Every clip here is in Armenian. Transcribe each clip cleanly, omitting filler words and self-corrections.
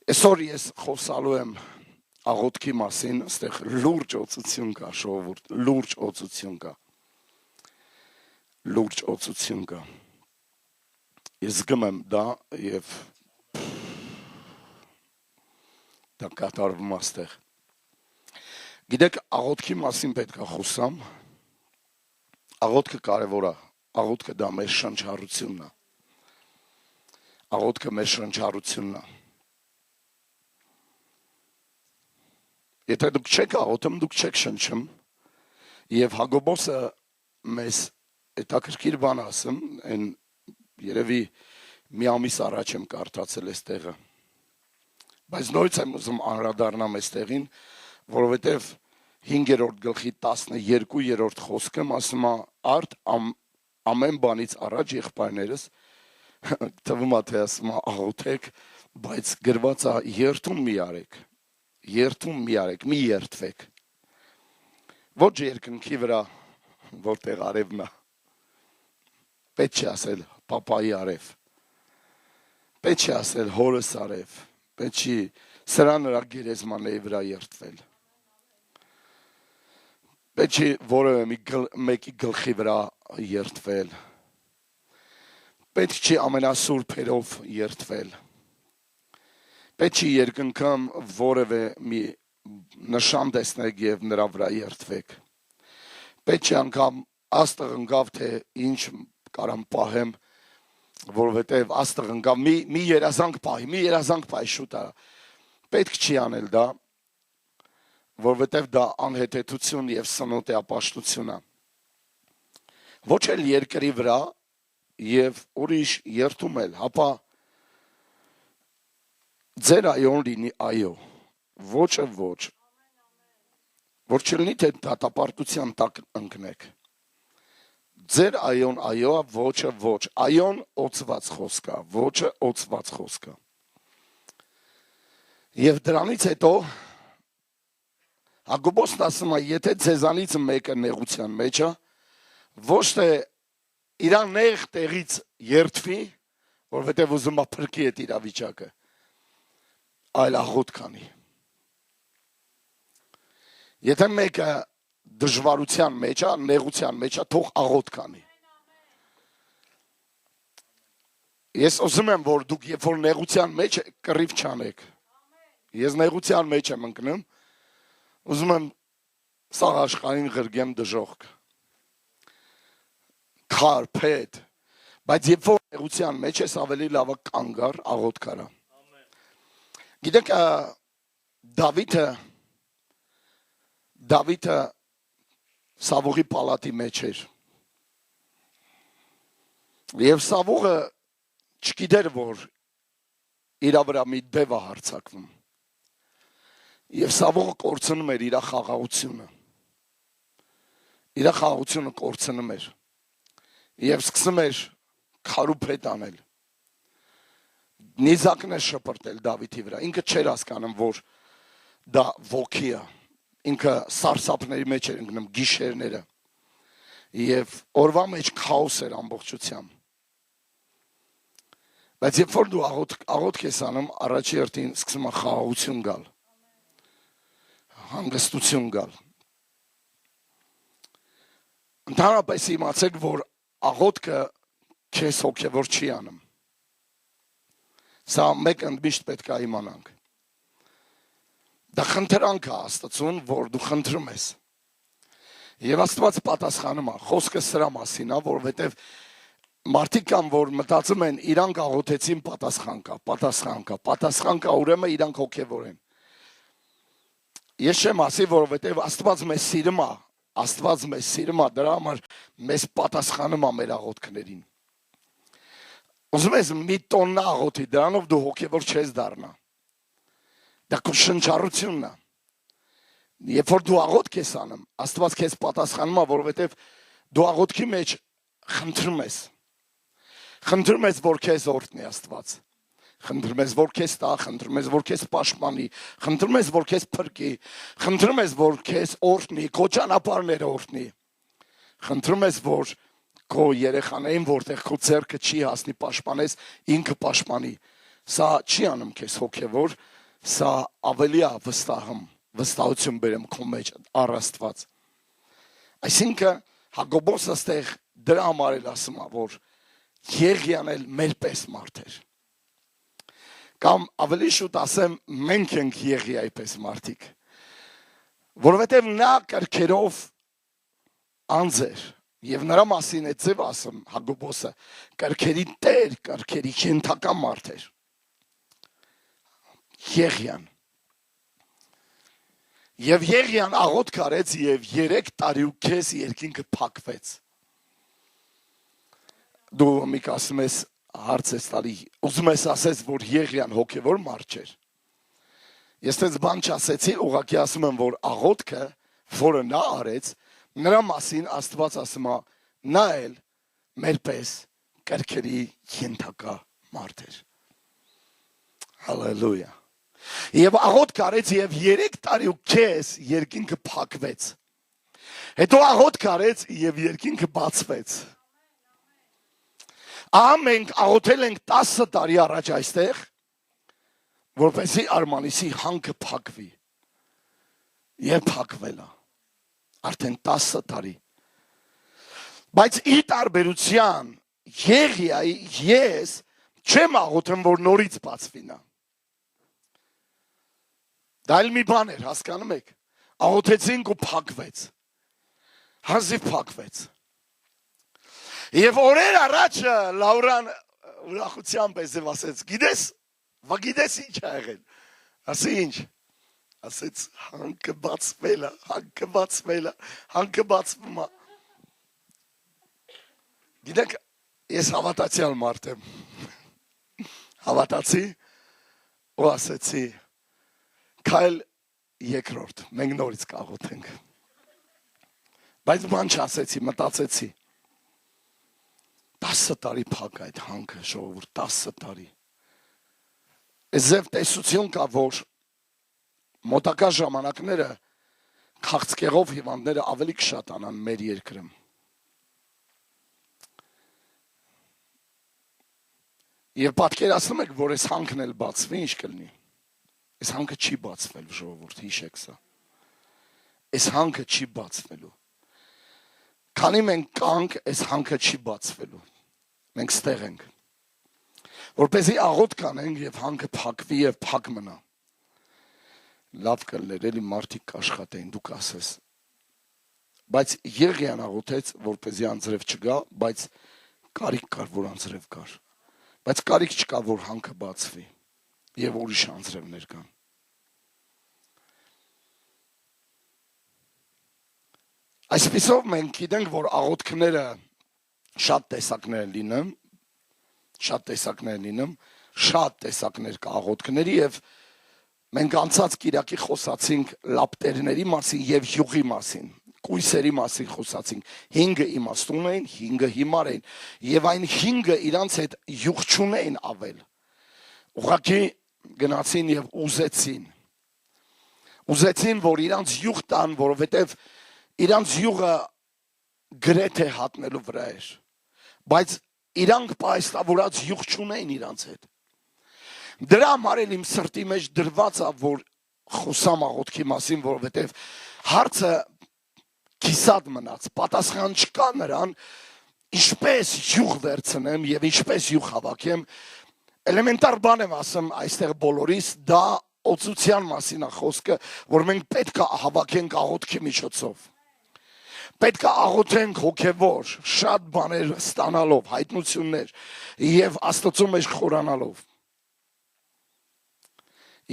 Այսօր ես խոսալու եմ աղոթքի մասին, այստեղ լուրջ օծություն կա, ժողովուրդ, լուրջ օծություն կա։ Ես զգում եմ դա եւ դա կատարվում է այստեղ։ Գիտեք, աղոթքի մասին պետք է խոսամ։ Աղոթքը կարևոր է, աղոթքը դա մեր շնչառությունն է։ Աղոթքը մեր շնչառությունն է։ Եթե դուք չեք աղոթում, դուք չեք շնչում, եւ Հակոբոսը մեզ հետաքրքիր բան ասում, այն երևի մի ամիս առաջ եմ կարդացել այս տեղը։ Բայց նորից եմ ուզում անդրադառնամ այս տեղին, որովհետեւ 5-րդ գլխի 12-րդ խոսքը ասում է. «Արդ ամեն բանից առաջ եղբայրներս թվում է թե ասում է աղոթեք, բայց գրված է երթում մի արեք, մի երթվեք»։ Ոչ երկնքի վրա, որտեղ արևն է, պետք չի ասել պապայի արև, պետք չի ասել հորս արև, պետք չի սրա նրա գերեզմանների վրա երթվել, պետք չի որևէ մեկի գլխի վրա երթվել, պետք չի ամենասուրբերով երթվել, պետք չի երկնքում որևէ մի նշան տեսնեք եւ նրա վրա երթվեք, պետք չի անգամ աստղ ընկավ թե ինչ կարամ պահեմ, որովհետեւ աստղ ընկավ մի երազանք պահի շուտ է, պետք չի անել դա, որովհետեւ դա անհետեցություն եւ սնոտ է ապաշտություն է, ոչ էլ երկրի վրա եւ ուրիշ երթում էլ, հապա ձեր այոն լինի այո, ոչը ոչ, որ չլինի թե դատապարտության տակ ընկնեք, ձեր այոն այո, ոչը ոչ, այոն օծված խոսք է, ոչը օծված խոսք է, եւ դրանից հետո Հակոբոսն ասում է, եթե ձեզանից մեկը նեղության մեջ է, ոչ թե իրա նեղ տեղից երթվի, որովհետև ուզում է փրկի այդ իրավիճակը, այլ աղոթ կանի։ Եթե մեկը դժվարության մեջ է, նեղության մեջ է, թող աղոթ կանի։ Ես ուզում եմ, որ դուք երբ որ նեղության մեջ կռիվ չանեք։ Ես նեղության մեջ եմ ընկնում, ուզում եմ սաղ աշխարհին ղրգեմ դժոխք, քար, փետ, բայց երբ որ նեղության մեջ ես ավելի լավ է կանգ առ աղոթ կարա։ Գիտեք, Դավիթը Սավուղի պալատի մեջ էր։ Եվ Սավուղը չգիտեր, որ իրա վրա մի դև է հարձակվում։ Եվ Սավուղը կորցնում էր իր խաղաղությունը։ Իր խաղաղությունը կորցնում էր։ Եվ սկսում էր քարուփետ անել։ Նիզակներ շպրտել Դավիթի վրա։ Ինքը չէր հասկանում, որ դա ոգի է։ Ինքը սարսափների մեջ էր ընկնում գիշերները։ Եվ օրվա մեջ քաոս էր ամբողջությամբ։ Բայց երբ որ դու աղոթք ես անում, առաջի հերթին սկսում է խաղաղություն գալ։ Հանգստություն գալ։ Ընդհանրապես իմացեք, որ աղոթքը քեզ հոգևոր չի անում։ Սա մեկ ընդմիշտ պետք է իմանանք։ Դա խնդրանք է Աստծուն, որ դու խնդրում ես։ Եվ Աստված պատասխանում է, խոսքը սրա մասին է, որովհետև մարդիկ կան, որ մտածում են, իրանք աղոթեցին պատասխան կա, ուրեմն իրանք հոգևոր են։ Ես չեմ ասի, որովհետև Աստված մեզ սիրում է, դրա համար մեզ պատասխանում է մեր աղոթքներին։ Ուզում ես մի տոննա աղոթի, դրանով դու հոգևոր չես դառնա։ Դա քո շնչառությունն է։ Երբ որ դու աղոթք ես անում, Աստված քեզ պատասխանում է, որովհետև դու աղոթքի մեջ խնդրում ես։ Խնդրում ես, որ քեզ օրհնի Աստված։ Խնդրում ես, որ քեզ տա, խնդրում ես, որ քեզ պաշտպանի, խնդրում ես, որ քեզ փրկի, խնդրում ես, որ քեզ օրհնի, քո ճանապարհները օրհնի։ Խնդրում ես, որ քո երեխաներին, որտեղ քո ձեռքը չի հասնի պաշտպանես, ինքը պաշտպանի։ Սա չի անում քեզ հոգևոր, Սա ավելի է վստահություն բերեմ քո մեջ առ Աստված։ Այսինքն Հակոբոսը ստեղ դրա համար էլ ասում է, որ Եղիան էլ մեր պես մարդ էր։ Կամ ավելի շուտ ասեմ, մենք ենք Եղիայի պես մարդիկ, որովհետև նա կրքերով անձ էր, եւ նրա մասին է ձև ասում Հակոբոսը, կրքերի տեր, կրքերի ենթակա մարդ էր։ Եղիան։ Եվ Եղիան աղոթք արեց եւ 3 տարի ու քես երկինքը փակվեց։ Դու մի ասում ես հարց ես տալի, ուզում ես ասես, որ Եղիան հոգևոր մարդ չէր։ Ես դες բան չասեցի, ուղղակի ասում եմ, որ աղոթքը, որը նա արեց, նրա մասին Աստված ասում է, նա էլ մեր պես կրքերի ենթակա մարդ էր։ Հալելույա։ Եվ աղոթք արեց եւ 3 տարի ու քես երկինքը փակվեց։ Հետո աղոթք արեց եւ երկինքը բացվեց։ Ամենք աղոթել ենք 10 տարի առաջ այստեղ, որպեսզի Արմանիսի հանքը փակվի։ Եվ փակվել է։ Արդեն 10 տարի։ Բայց ի տարբերության Եղիայի ես չեմ աղոթում, որ նորից բացվի նա։ Դա էլ մի բան էր, հասկանում եք։ Աղոթեցինք ու փակվեց։ Հազիվ փակվեց։ Եվ օրեր առաջ Լաուրան ուրախությամբ էսև ասեց, գիտես ինչ ա եղել։ Ասի ինչ։ Ասեց հանքը բացվել է, հանքը բացվում է։ Գիտեք, ես հավատացյալ մարդ եմ։ Հավատացի ու ասեցի Քայլ երկրորդ, մենք նորից կաղոթենք։ Բայց բան չասեցի, մտածեցի։ 10 տարի փակ այդ հանքը, ժողովուրդ, 10 տարի։ Եվ տեսություն կա, որ մոտակա ժամանակները քաղցկեղով հիվանդները ավելի կշատանան մեր երկրում։ Եվ պատկերացնում եք, որ այս հանքն էլ բացվի, ինչ կլինի։ Այս հանքը չի բացվել, ժողովուրդ, հիշեք սա։ Այս հանքը չի բացվելու։ Քանի մենք կանք, այս հանքը չի բացվելու։ Մենք ստեղ ենք։ Որպեսզի աղոթք անենք եւ հանքը փակվի եւ փակ մնա։ Լավ կլներ, էլի մարդիկ կաշխատեն, դու կասես։ Բայց Եղիան աղոթեց, որպեսզի անձրև չգա, բայց կարիք կար, որ անձրև գար։ Բայց կարիք չկա, որ հանքը բացվի։ Եվ ուրիշ անձրևներ կան։ Այսպիսով մենք գիտենք, որ աղոթքները շատ տեսակներ լինում, շատ տեսակներ կա աղոթքների եւ մենք անցած կիրակի խոսացինք լապտերների մասին եւ յուղի մասին, կույսերի մասին խոսացինք։ 5 իմաստուն էին, 5 հիմար էին եւ այն 5-ը իրանց հետ յուղ չունեին ավել։ Ուղղակի գնացին եւ ուզեցին, որ իրանց յուղ տան, որովհետեւ իրանց յուղը գրեթե հատնելու վրա էր, բայց իրանք պայստավորած յուղ չունեին իրանց հետ։ Դրա համար էլ իմ սրտի մեջ դրված է, որ խոսամ աղոթքի մասին, որովհետեւ հարցը կիսատ մնաց, պատասխան չկա նրան, ինչպես յուղ վերցնեմ եւ ինչպես յուղ հավաքեմ։ Էլեմենտար բան եմ ասում այստեղ բոլորիս, դա օծության մասին է խոսքը, որ մենք պետք է հավաքենք աղոթքի միջոցով։ Պետք է աղոթենք հոգևոր, շատ բաներ ստանալով, հայտնություններ եւ Աստծո մեջ խորանալով։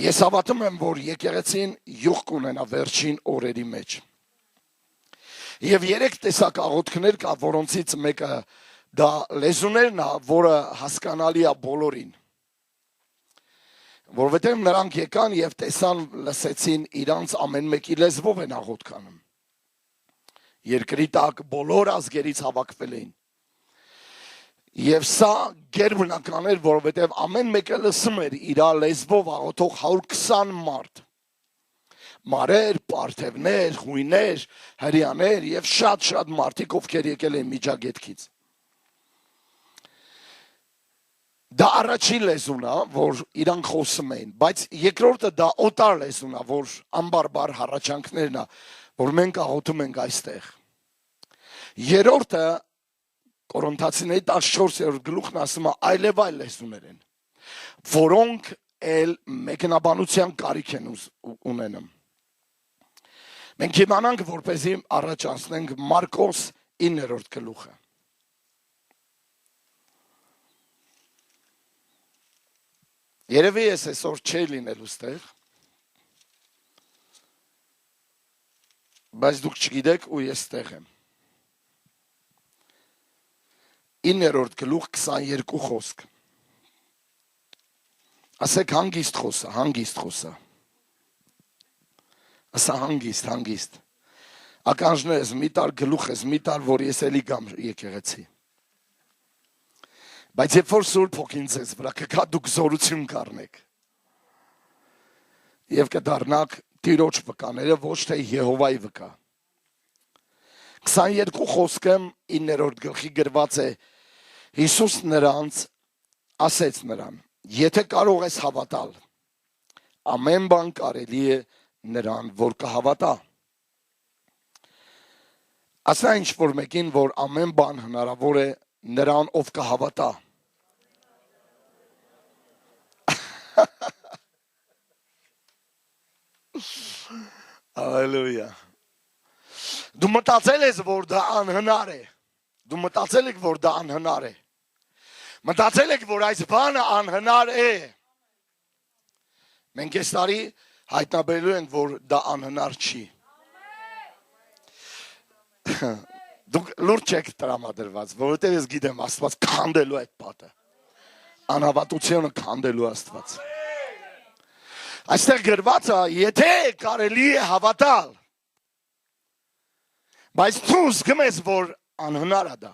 Ես հավատում եմ, որ եկեղեցին յուղ կունենա վերջին օրերի մեջ։ Եվ 3 տեսակ աղոթքներ կա, որոնցից մեկը դա լեզուներն է, որը հասկանալի է բոլորին։ Որովհետև նրանք եկան եւ տեսան, լսեցին իրանց ամեն մեկի լեզվով են աղոթք անում։ Երկրի տակ բոլոր ազգերից հավաքվել էին։ Եվ սա գերբնական էր, որովհետև ամեն մեկը լսում էր իր լեզվով աղոթող 120 մարդ։ Մարեր, պարթևներ, խույներ, հрьяաներ եւ շատ-շատ մարդիկ, ովքեր եկել են Միջագետքից։ Դա առաջին լեզուն է, որ իրանք խոսում էին, բայց երկրորդը դա օտար լեզուն է, որ անբարբար հառաչանքներն է, որ մենք աղոթում ենք այստեղ։ Երրորդը Կորինթացիների 14-րդ գլուխն ասում է այլև այլ լեզուներ են, որոնք էլ մեկնաբանության կարիք են ունենում։ Մենք իմանանք, որպեսզի առաջ անցնենք Մարկոս 9-րդ գլուխը։ Երևի ես այսօր չի լինելու ստեղ, բայց դուք չգիտեք ու ես ստեղ եմ։ 9-րդ գլուխ 22 խոսք։ Ասեք հանգիստ խոսա, հանգիստ խոսա։ Ասա հանգիստ։ Ականջներ ես մի տար, գլուխ ես մի տար, որ ես էլի գամ եկեղեցի։ Բայց երբ որ Սուրբ Հոգին ձեզ վրա կգա, դուք զորություն կառնեք։ Եվ կդառնաք Տիրոջ վկաները, ոչ թե Եհովայի վկա։ 22 խոսքը 9-րդ գլխի գրված է, Հիսուս նրանց ասեց նրան. եթե կարող ես հավատալ, ամեն բան կարելի է նրան, որ կհավատա։ Ասա ինչ որ մեկին, որ ամեն բան հնարավոր է նրան, ով կհավատա։ Հալելույա։ Դու մտածել ես, որ դա անհնար է։ Դու մտածել եք, որ դա անհնար է։ Մտածել եք, որ այս բանը անհնար է։ Մենք այս տարի հայտնաբերելու ենք, որ դա անհնար չի։ Դուք լուրջ եք տրամադրված, որովհետև ես գիտեմ, Աստված քանդելու այդ պատը։ Անհավատությունը քանդելու Աստված։ Այստեղ գրված է, եթե կարելի է հավատալ, բայց դու զգում ես, որ անհնար է դա։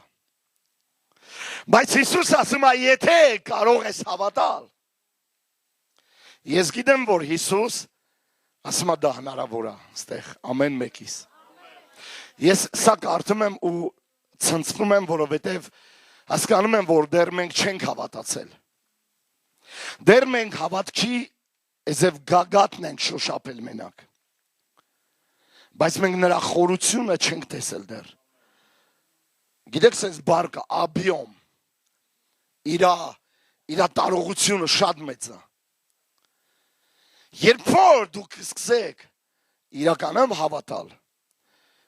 Բայց Հիսուս ասում է, եթե կարող ես հավատալ։ Ես գիտեմ, որ Հիսուս ասում է դա հնարավոր է, այստեղ ամեն մեկիս։ Ես սա կարդում եմ ու ցնցվում եմ, որովհետև հասկանում եմ, որ դեռ մենք չենք հավատացել։ Դեռ մենք հավատքի Եզև գագատն ենք շոշապել մենակ, բայց մենք նրա խորությունը չենք տեսել դեռ։ Գիտեք սենց բարկը, աբիոմ, իրա տարողությունը շատ մեծ է։ Երբ որ դուք սկսեք իրականում հավատալ,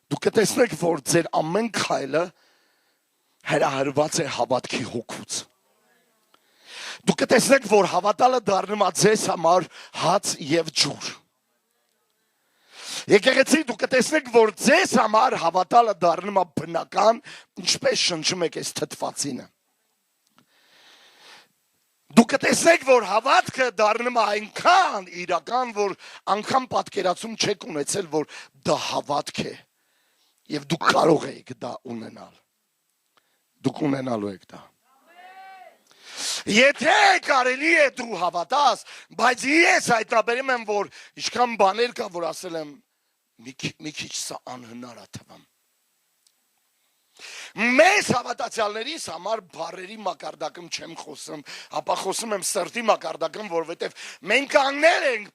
դուք կտեսնեք, որ ձեր ամեն քայլը հրահրված է հավատքի հոգուց։ Դուք կտեսնեք, որ հավատալը դառնում է ձեզ համար հաց և ջուր։ Եկեղեցի դուք կտեսնեք, որ ձեզ համար հավատալը դառնում է բնական, ինչպես շնչում եք այս թթվածինը։ Դուք կտեսնեք, որ հավատքը դառնում է այնքան իրական, որ անգամ պատկերացում չեք ունեցել, որ դա հավատք է, և դուք կարող եք դա ունենալ։ Դուք ունենալու եք դա։ Եթե կարելի է դու հավատաս, բայց ես հայտնաբերում եմ, որ ինչքան բաներ կա, որ ասել եմ, մի քիչ սա անհնար է թվում։ Մեզ հավատացյալներիս համար բառերի մակարդակում չեմ խոսում, ապա խոսում եմ սրտի մակարդակում, որովհետև մենք կանգնել ենք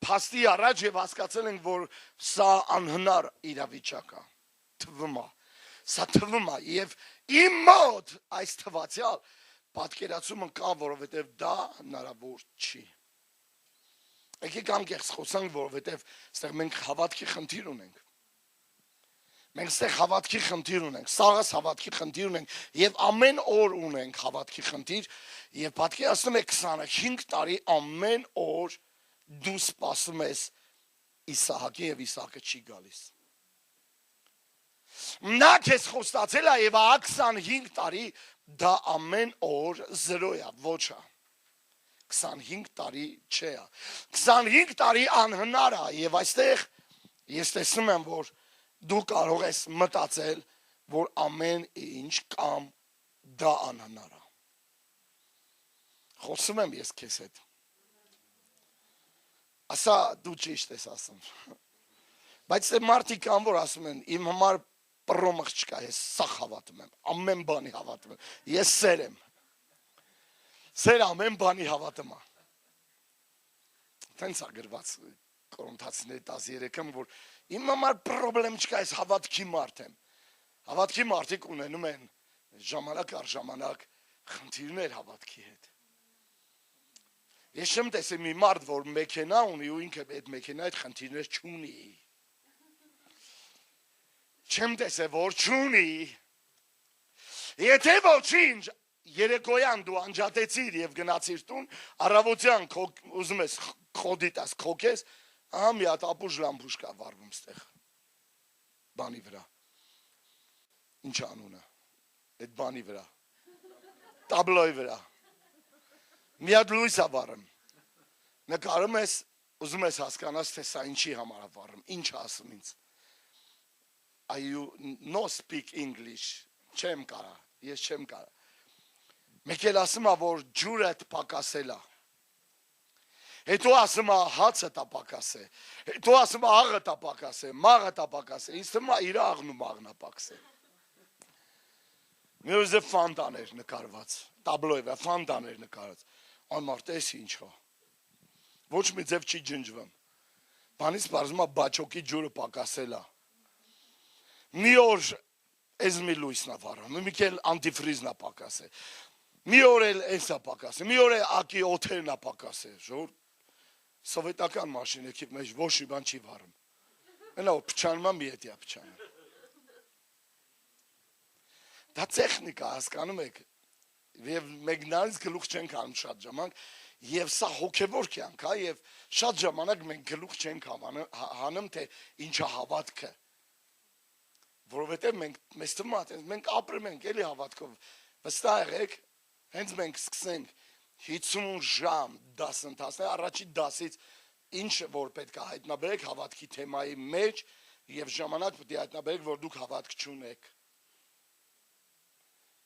փաստի առաջ և հասկացել ենք, որ սա անհնար իրավիճակ է, թվում է, սա թվում է, և իմ մոտ այս թվացյալ պատկերացումը կա, որովհետև դա հնարավոր չի։ Եկեք անկեղծ խոսանք, որովհետև այստեղ մենք հավատքի խնդիր ունենք։ Մենք այստեղ հավատքի խնդիր ունենք, սաղս հավատքի խնդիր ունենք և ամեն օր ունենք հավատքի խնդիր և պատկերացնում եք 25 տարի ամեն օր դու սպասում ես Իսահակի և Իսահակը չի գալիս։ Նա քեզ խոստացել է և 25 տարի դա ամեն օր 0 է, ոչ է։ 25 տարի չէ է։ 25 տարի անհնար է և այստեղ ես տեսնում եմ, որ դու կարող ես մտածել, որ ամեն ինչ կամ դա անհնար է։ Խոսում եմ ես քեզ հետ։ Ասա դու ճիշտ ես ասում։ Բայց մարդիկ կան, որ ասում են, իմ համար պռոմղ չկա, ես սաղ հավատում եմ, ամեն բանի հավատում եմ, ես սեր եմ։ Սեր ամեն բանի հավատում է։ Տենց է գրված Կորինթացիների 13-ում, որ իմ համար պրոբլեմ չկա, այս հավատքի մարդ եմ։ Հավատքի մարդիկ ունենում են ժամանակ առ ժամանակ խնդիրներ հավատքի հետ։ Ես չեմ տեսել մի մարդ, որ մեքենա ունի ու ինքը այդ մեքենայի հետ խնդիրներ չունի։ Չեմ տեսել, որ չունի։ Եթե ոչինչ, երեկոյան դու անջատեցիր և գնացիր տուն, առավոտյան ուզում ես խոդիտաս քոքես, ահա մի հատ ապուշ լամպուշ կա վառվում ստեղ, բանի վրա, ինչ անունը, այդ բանի վրա, տաբլոյի վրա, մի հատ լույս է վառում, նկարում ես, ուզում ես հասկանաս, թե սա ինչի համար է վառում, ինչ ասում ինձ, you no speak English, չեմ կարա, ես չեմ կարա, մեկ էլ ասում է, որ ջուրդ պակասել է, հետո ասում է հացը տա պակասե, հետո ասում է աղը տա պակասե, մաղը տա պակասե, ինձ թվում է իր աղն ու մաղն է պակասե։ Մի ուզը ֆանտաներ նկարված, տաբլոյվ է ֆանտաներ նկարված, անմարդ ես ինչ հա, ոչ մի ձև չի ջնջվում, բանից պարզում է բաչոկի ջուրը պակասել է, մի օր ես մի լույսն է վառում, մի կել անտիֆրիզն է պակասե, մի օր էլ ես է պակասե, մի օր էլ ակի օթերն է պակասե, ժոր, սովետական մաշինեքի մեջ ոչ մի բան չի վառում, ենա որ պչանում է մի ետ է պչանում, դա տեխնիկա հասկանում եք, և մեկ նարից գլուխ չենք անում շատ ժամանակ, և սա հոգևոր կյանք, և շատ ժամանակ մենք գլուխ չենք հանում, թե ինչա հավատքը, որովհետև մեզ թվում է, մենք ապրում ենք էլի հավատքով, վստահ եղեք, հենց մենք սկսենք 50 ժամ դասընթացներ, առաջի դասից ինչ որ պետք է հայտնաբերեք հավատքի թեմայի մեջ և ժամանակ պետք է հայտնաբերեք, որ դուք հավատք չունեք։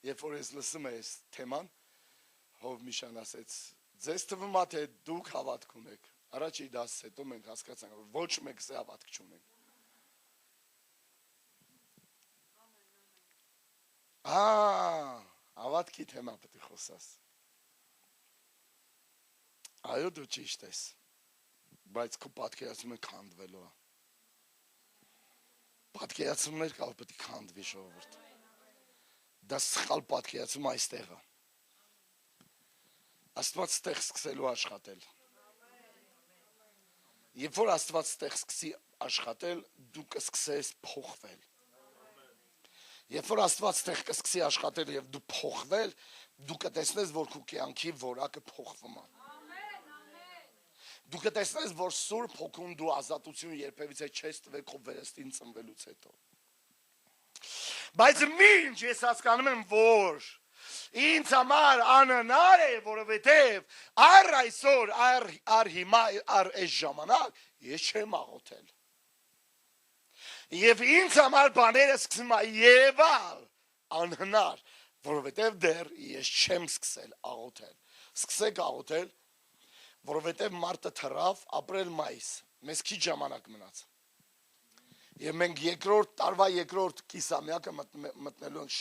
Երբ որ ես լսում եմ այս թեման, Հով Միշան ասեց, ձեզ թվում է, թե դուք հավատք ունեք, առաջի դասից հետո մենք հասկացանք, որ ոչ մեկս է հավատք չունենք։ Հավատքի թեմա պետք է խոսաս։ Այո, դու ճիշտ ես, բայց քո պատկերացումը քանդվելու է։ Պատկերացումներ կալ պետք է քանդվի ժողովուրդ։ Դա սխալ պատկերացում այստեղ է։ Աստված ստեղ սկսելու աշխատել։ Երբ որ Աստված ստեղ սկսի աշխատել, դու կսկսես փոխվել։ Երբ որ Աստված ստեղ կսկսի աշխատել և դու փոխվել, դու կտեսնես, որ քո կյանքի որակը փոխվում է։ Դու կտեսնես, որ Սուրբ Հոգուն դու ազատություն երբևիցե չես տվել քո վերստին ծնվելուց հետո։ Բայց մինչ ես հասկանում եմ, որ ինձ համար անհնար է, որովհետև առ այսօր, առ հիմա, առ այս ժամանակ ես չեմ աղոթել։ Եվ ինձ համար բաները սկսում է երևալ անհնար, որովհետև դեռ ես չեմ սկսել աղոթել։ Սկսեք աղոթել, որովհետև մարտը թռավ, ապրիլ մայիս, մեզ քիչ ժամանակ մնաց։ Եվ մենք տարվա երկրորդ կիսամյակը մտնելու ենք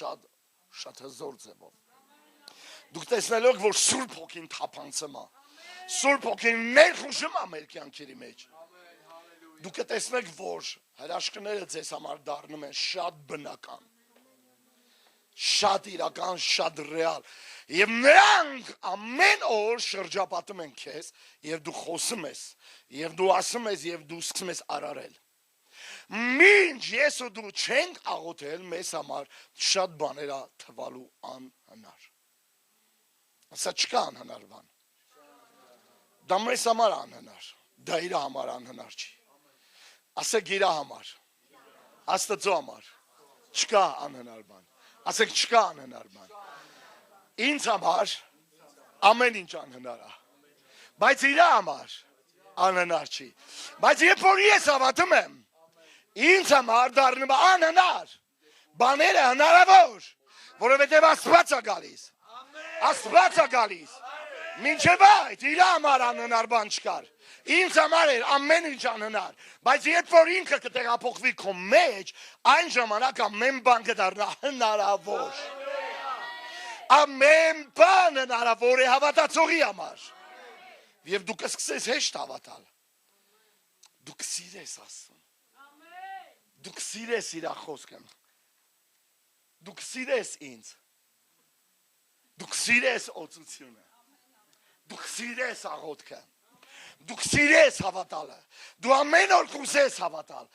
շատ հզոր ձևով։ Դուք տեսնելու եք, որ Սուրբ Հոգին թափանցում է։ Սուրբ Հոգին ներխուժում է մեր կյանքերի մեջ։ Դուք կտեսնեք, որ հրաշքները ձեզ համար դառնում են շատ բնական, շատ իրական, շատ ռեալ։ Եվ նրանք ամեն օր շրջապատում են քեզ, և դու խոսում ես, և դու ասում ես, և դու սկսում ես արարել։ Մինչ ես ու դու չենք աղոթել, մեզ համար շատ բաներ է թվալու անհնար։ Սա չկա անհնար բան։ Դա մեզ համար անհնար, դա իր համար անհնար չի։ Ասեք իր համար, Աստծո համար, չկա անհնար բան։ Ասեք չկա անհնար բան։ Ինձ համար ամեն ինչ անհնար է, բայց իր համար անհնար չի։ Բայց երբ որ ես հավատում եմ, ինձ համար դառնում է անհնար, բաները հնարավոր, որովհետև Աստված է գալիս։ Աստված է գալիս։ Մինչև այդ իր համար անհնար բան չկար։ Ինձ համար էր ամեն ինչ անհնար, բայց երբ որ ինքը կտեղափոխվի քո մեջ, այն ժամանակ ամեն բան կդառնա հնարավոր։ Ամեն բան հնարավոր է հավատացողի համար։ Եվ դու կսկսես հեշտ հավատալ։ Դու կսիրես Աստծուն։ Դու կսիրես իր խոսքը։ Դու կսիրես ինձ։ Դու կսիրես օծությունը։ Դու կսիրես աղոթքը։ Դու կսիրես հավատալը։ Դու ամեն օր կուզես հավատալ։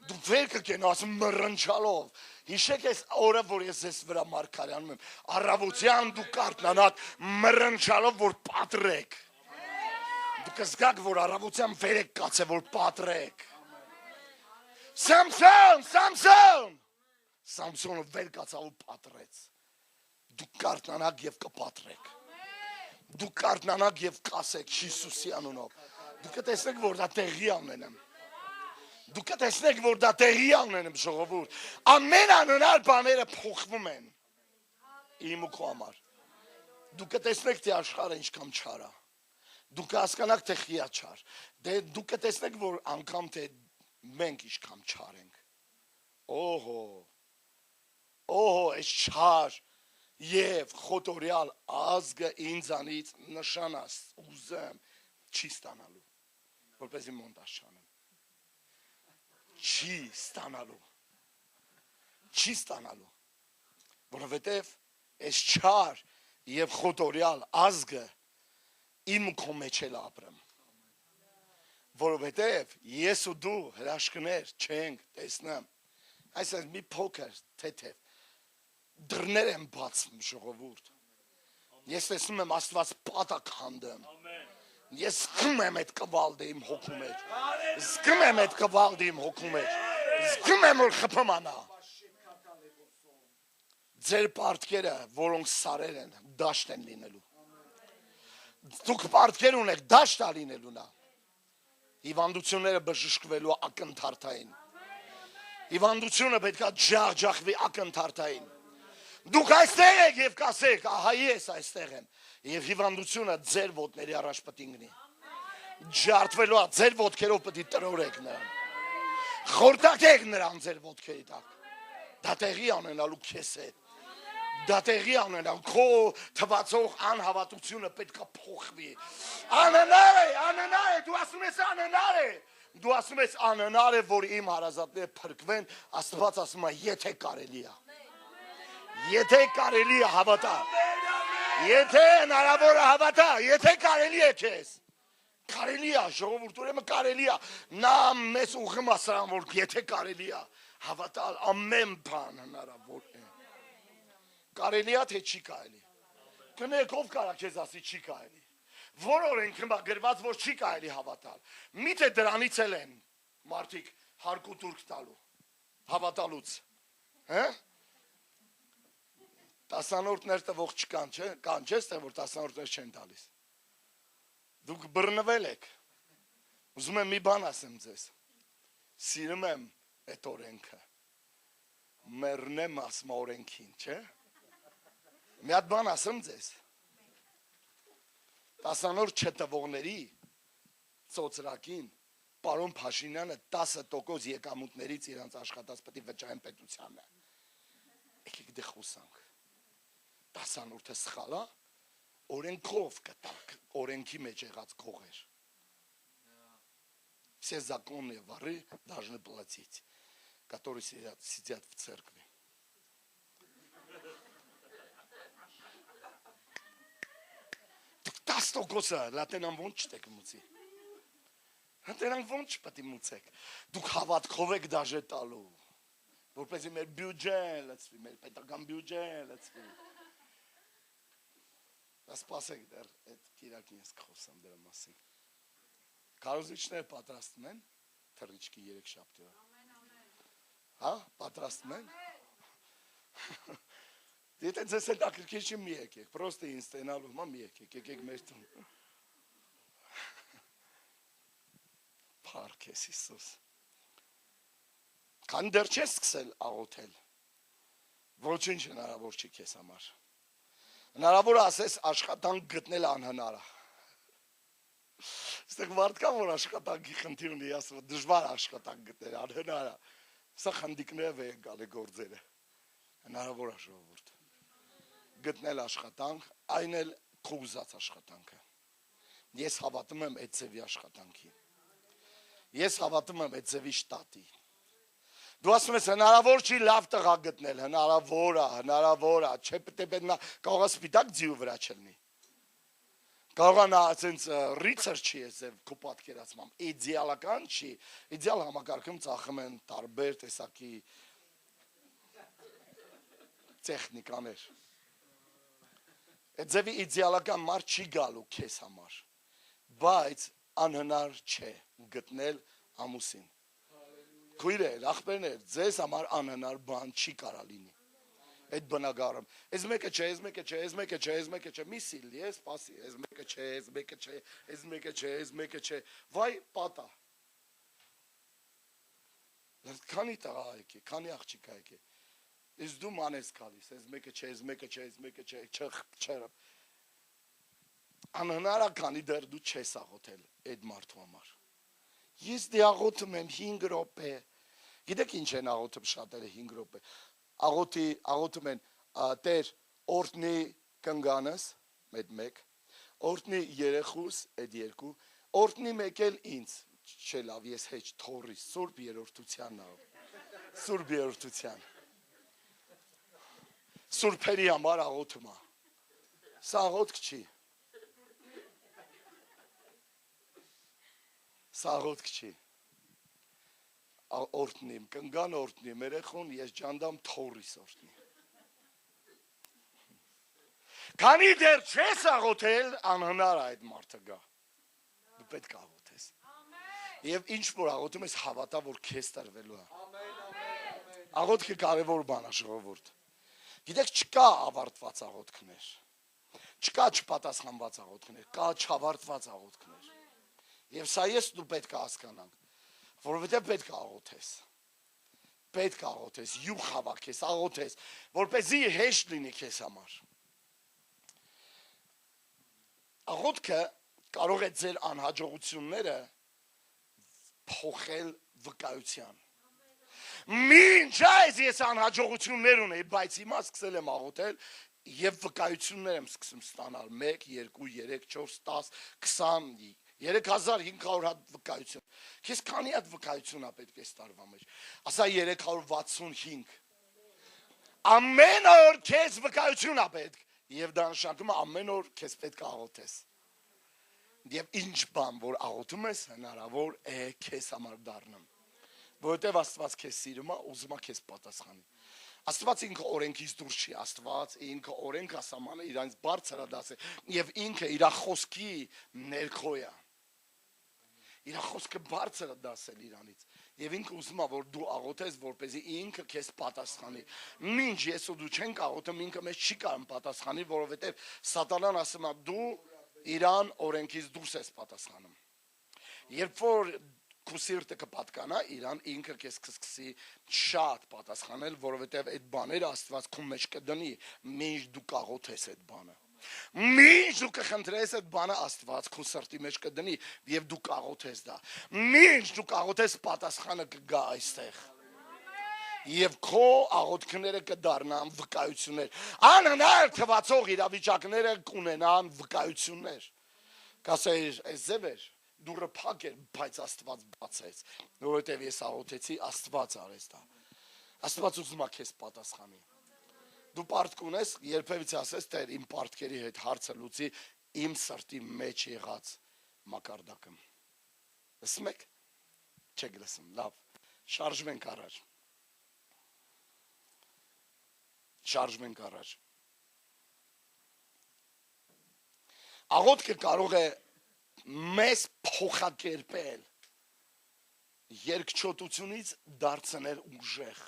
Դու վեր կգնաս մռնչալով։ Հիշեք այս օրը, որ ես ես վրա մարգարեանում եմ, առավոտյան դու կարթնանաք մռնչալով, որ պատրեք։ Դու կզգաք, որ առավոտյան վեր եք կացե, որ պատրեք։ Սամսոն! Սամսոնը վեր կացավ ու պատրեց։ Դու կարթնանաք և կպատրեք։ Դու կարթնանաք և կասեք Հիսուսի անունով։ Դու կտեսնեք, որ դա տեղի անենեմ։ Դու կտեսնեք, որ դա տեղի անենեմ, ժողովուրդ։ Ամեն անհնար բաները փոխվում են։ Իմ ու քո համար։ Դու կտեսնեք, թե աշխարհը ինչքան չար է։ Դու կհասկանաք, թե խիաչար։ Դու կտեսնեք, որ անգամ թե մենք ինչքան չար ենք։ Այս չար և խոտորյալ ազգը ինձանից նշանաս ուզեմ չի ստանալու, որպեսզի մոնտաժ չանեմ։ Չի ստանալու, որովհետև այս չար և խոտորյալ ազգը իմ քո մեջ էլ ապրեմ, որովհետև ես ու դու հրաշքներ չենք տեսնեմ, այսպես մի փոքր թեթև դռներ եմ բացում, ժողովուրդ, ես տեսնում եմ Աստված պատակ հանդեմ, ես զգում եմ այդ կվալդը իմ հոգու մեջ, զգում եմ այդ կվալդը իմ հոգու մեջ, զգում եմ, որ խփմանա, ձեր պարտքերը, որոնք սարեր են, դաշտ են լինելու, դուք պարտքեր ունեք, դաշտ է լինելու նա, հիվանդությունները բժշկվելու ակնթարթային, հիվանդությունը պետք է ջախջախվի ակնթարթային, դուք այստեղ եք և կասեք, ահա ես այստեղ եմ, և հիվանդությունը ձեր ոտների առաջ պտի ընկնի, ջարդվելու է, ձեր ոտքերով պտի տրորեք նրան, խորտակեք նրան ձեր ոտքերի տակ, դա տեղի անենալու քեզ հետ, դա տեղի անենալու, քո թվացող անհավատությունը պետք է փոխվի, անհնար է, դու ասում ես անհնար է, դու ասում ես անհնար է, որ իմ հարազատները փրկվեն, Աստված ասում է, եթե կարելի է, եթե կարելի է հավատա, եթե հնարավոր է հավատա, եթե կարելի է քեզ, կարելի է, ժողովուրդ, ուրեմն կարելի է, նա մեզ ուղղում է սրան, որ եթե կարելի է հավատալ, ամեն բան հնարավոր է, կարելի է, թե չի կարելի, կնեք, ով կարա քեզ ասի չի կարելի, որ օրենքում գրված, որ չի կարելի հավատալ, միթե դրանից էլ են մարդիկ հարկ ու տուրք տալու, հավատալուց, տասանորդներ տվող չկան, չէ, կան չես թե, որ տասանորդներ չեն տալիս, դուք բռնվել եք, ուզում եմ մի բան ասեմ ձեզ, սիրում եմ այդ օրենքը, մեռնեմ ասմա օրենքին, չէ, մի հատ բան ասեմ ձեզ, տասանորդ չտվողների ծոցրակին, պարոն Փաշինյանը 10% եկամուտներից իրանց աշխատած պետք է վճարեն պետությանը, եկեք դե խոսանք, տասանորդը սխալ է, օրենքով կտակ, օրենքի մեջ եղած կողեր. Все законные воры должны платить, которые сидят в церкви. Так 10%-ը լատենան ոնց չտեք մուծի. Լատենան ոնց պետք է մուծեք. Դուք հավատքով եք դաժե տալու, որպեսզի մեր բյուջեն լցվի, մեր պետական բյուջեն լցվի. Սպասեք դեռ այդ կիրակին ես կխոսամ դրա մասին. Կարոզիչները պատրաստում են թռիչքի 3 շաբթի օր. Հա, պատրաստում են? Եթե ձեզ հետաքրքիր չի մի եկեք, պրոստը ինձ տենալու, մի եկեք մեր տուն. Փառք ես Հիսուս. Քան դեռ չես սկսել աղոթել, ոչինչ հնարավոր չի քեզ համար. Հնարավոր ասես աշխատանք գտնել անհնար է. Ստեղ մարդ կա, որ աշխատանքի խնդիր ունի, ասում դժվար աշխատանք գտնել, անհնար է. Սա խնդիկները վեր գալի գործերը. հնարավոր է ժողովուրդ. գտնել աշխատանք, այն էլ քո ուզած աշխատանքը։ Ես հավատում եմ այդ ձևի աշխատանքի։ Ես հավատում եմ այդ ձևի շտատի։ Դու ասում ես հնարավոր չի լավ տղա գտնել, հնարավոր է, չէ պետք է կարող է սպիտակ ձիու վրա չլինի։ Կարող է նա ասենց ռիցեր չի ես ձև քո պատկերացմամբ, իդեալական չի, իդեալ համակարգում ծախում են տարբեր տեսակի տեխնիկաներ։ Այդ ձևի իդեալական մարդ չի գալու քեզ համար, բայց անհնար չէ գտնել ամուսին։ Քույրեր, ախպերներ, ձեզ համար անհնար բան չի կարա լինի։ Այդ բնակարում։ Այս մեկը չէ, մի սիլի, ես սպասի, այս մեկը չէ, վայ պատա։ Քանի տղա եկե, քանի աղջիկա եկե։ Ես դու մանես գալիս, այս մեկը չէ, չերը։ Անհնար է, քանի դեռ դու չես աղոթել այդ մարդու համար։ Ես դե աղոթում եմ 5 րոպե։ Գիտեք ինչ են աղոթում շատերը 5 րոպե։ Աղոթում են Տեր օրհնի կնգանս, այդ 1, օրհնի երեխուս, այդ 2, օրհնի մեկ էլ ինձ, չէ լավ, ես հեչ թորիս, Սուրբ Երրորդությանն ավ։ Սուրբ Երրորդության։ Սուրբերի համար աղոթում է։ Սա աղոթք չի։ Սա աղոթք չի։ Օրհնիմ, կնգան օրհնիմ, երեխուն ես ջանդամ թորիս օրհնի։ Քանի դեռ չես աղոթել, անհնար է այդ մարդը գա։ Դու պետք է աղոթես։ Եվ ինչ որ աղոթում ես, հավատա, որ քեզ տրվելու է։ Աղոթքը կարևոր բան է, ժողովուրդ։ Գիտեք, չկա ավարտված աղոթքներ։ Չկա չպատասխանված աղոթքներ, կա չավարտված աղոթքներ։ Եվ սա ես դու պետք է հասկանանք, որովհետև պետք է աղոթես։ Պետք է աղոթես, յուղ հավաքես, աղոթես, որպեսզի հեշտ լինի քեզ համար։ Աղոթքը կարող է ձեր անհաջողությունները փոխել վկայության։ Մինչ այս ես անհաջողություններ ունեի, բայց հիմա սկսել եմ աղոթել եւ վկայություններ եմ սկսում ստանալ 1, 2, 3, 4, 10, 20, 3500 հատ վկայություն։ Քեզ քանի հատ վկայություն է պետք է տարվա մեջ։ Ասա 365։ Ամեն օր քեզ վկայություն է պետք եւ դա նշանակում է ամեն օր քեզ պետք է աղոթես։ Եվ ինչ բան որ աղոթում ես հնարավոր է քեզ համար դառնում։ Որովհետև Աստված քեզ սիրում է, ուզում է քեզ պատասխանի։ Աստված ինքը օրենքից դուրս չի, Աստված ինքը օրենք ասամանը իրանց բարձր է դասել եւ ինքը իր խոսքի ներքո է։ Իր խոսքը բարձր է դասել իրանից եւ ինքը ուզում է որ դու աղոթես որպեսզի ինքը քեզ պատասխանի։ Մինչ ես ու դու չենք աղոթում, ինքը մեզ չի կարող պատասխանի, որովհետեւ Սատանան ասում է դու իրան օրենքից դուրս ես պատասխանում։ Երբ որ քո սիրտը կպատկանա իրան, ինքը քեզ կսկսի շատ պատասխանել, որովհետև այդ բաները Աստված քո մեջ կդնի, մինչ դու կաղոթես այդ բանը։ Մինչ դու կխնդրես այդ բանը Աստված քո սրտի մեջ կդնի եւ դու կաղոթես դա։ Մինչ դու կաղոթես պատասխանը կգա այստեղ։ Եվ քո աղոթքները կդառնան վկայություններ։ Անհնար թվացող իրավիճակները կունենան վկայություններ։ Կասեիր, այս ձև էր դուրը փակ էր, բայց Աստված բացեց, որովհետև ես աղոթեցի, Աստված արեց դա։ Աստված ուզում է քեզ պատասխանի։ Դու պարտք ունես, երբևիցե ասես, Տեր, իմ պարտքերի հետ հարցը լուծի իմ սրտի մեջ եղած մակարդակը։ Լսում եք։ Չեք լսում, լավ։ Շարժվենք առաջ։ Շարժվենք առաջ։ Աղոթքը կարող է մեզ փոխակերպել երկչոտությունից դարձնել ուժեղ։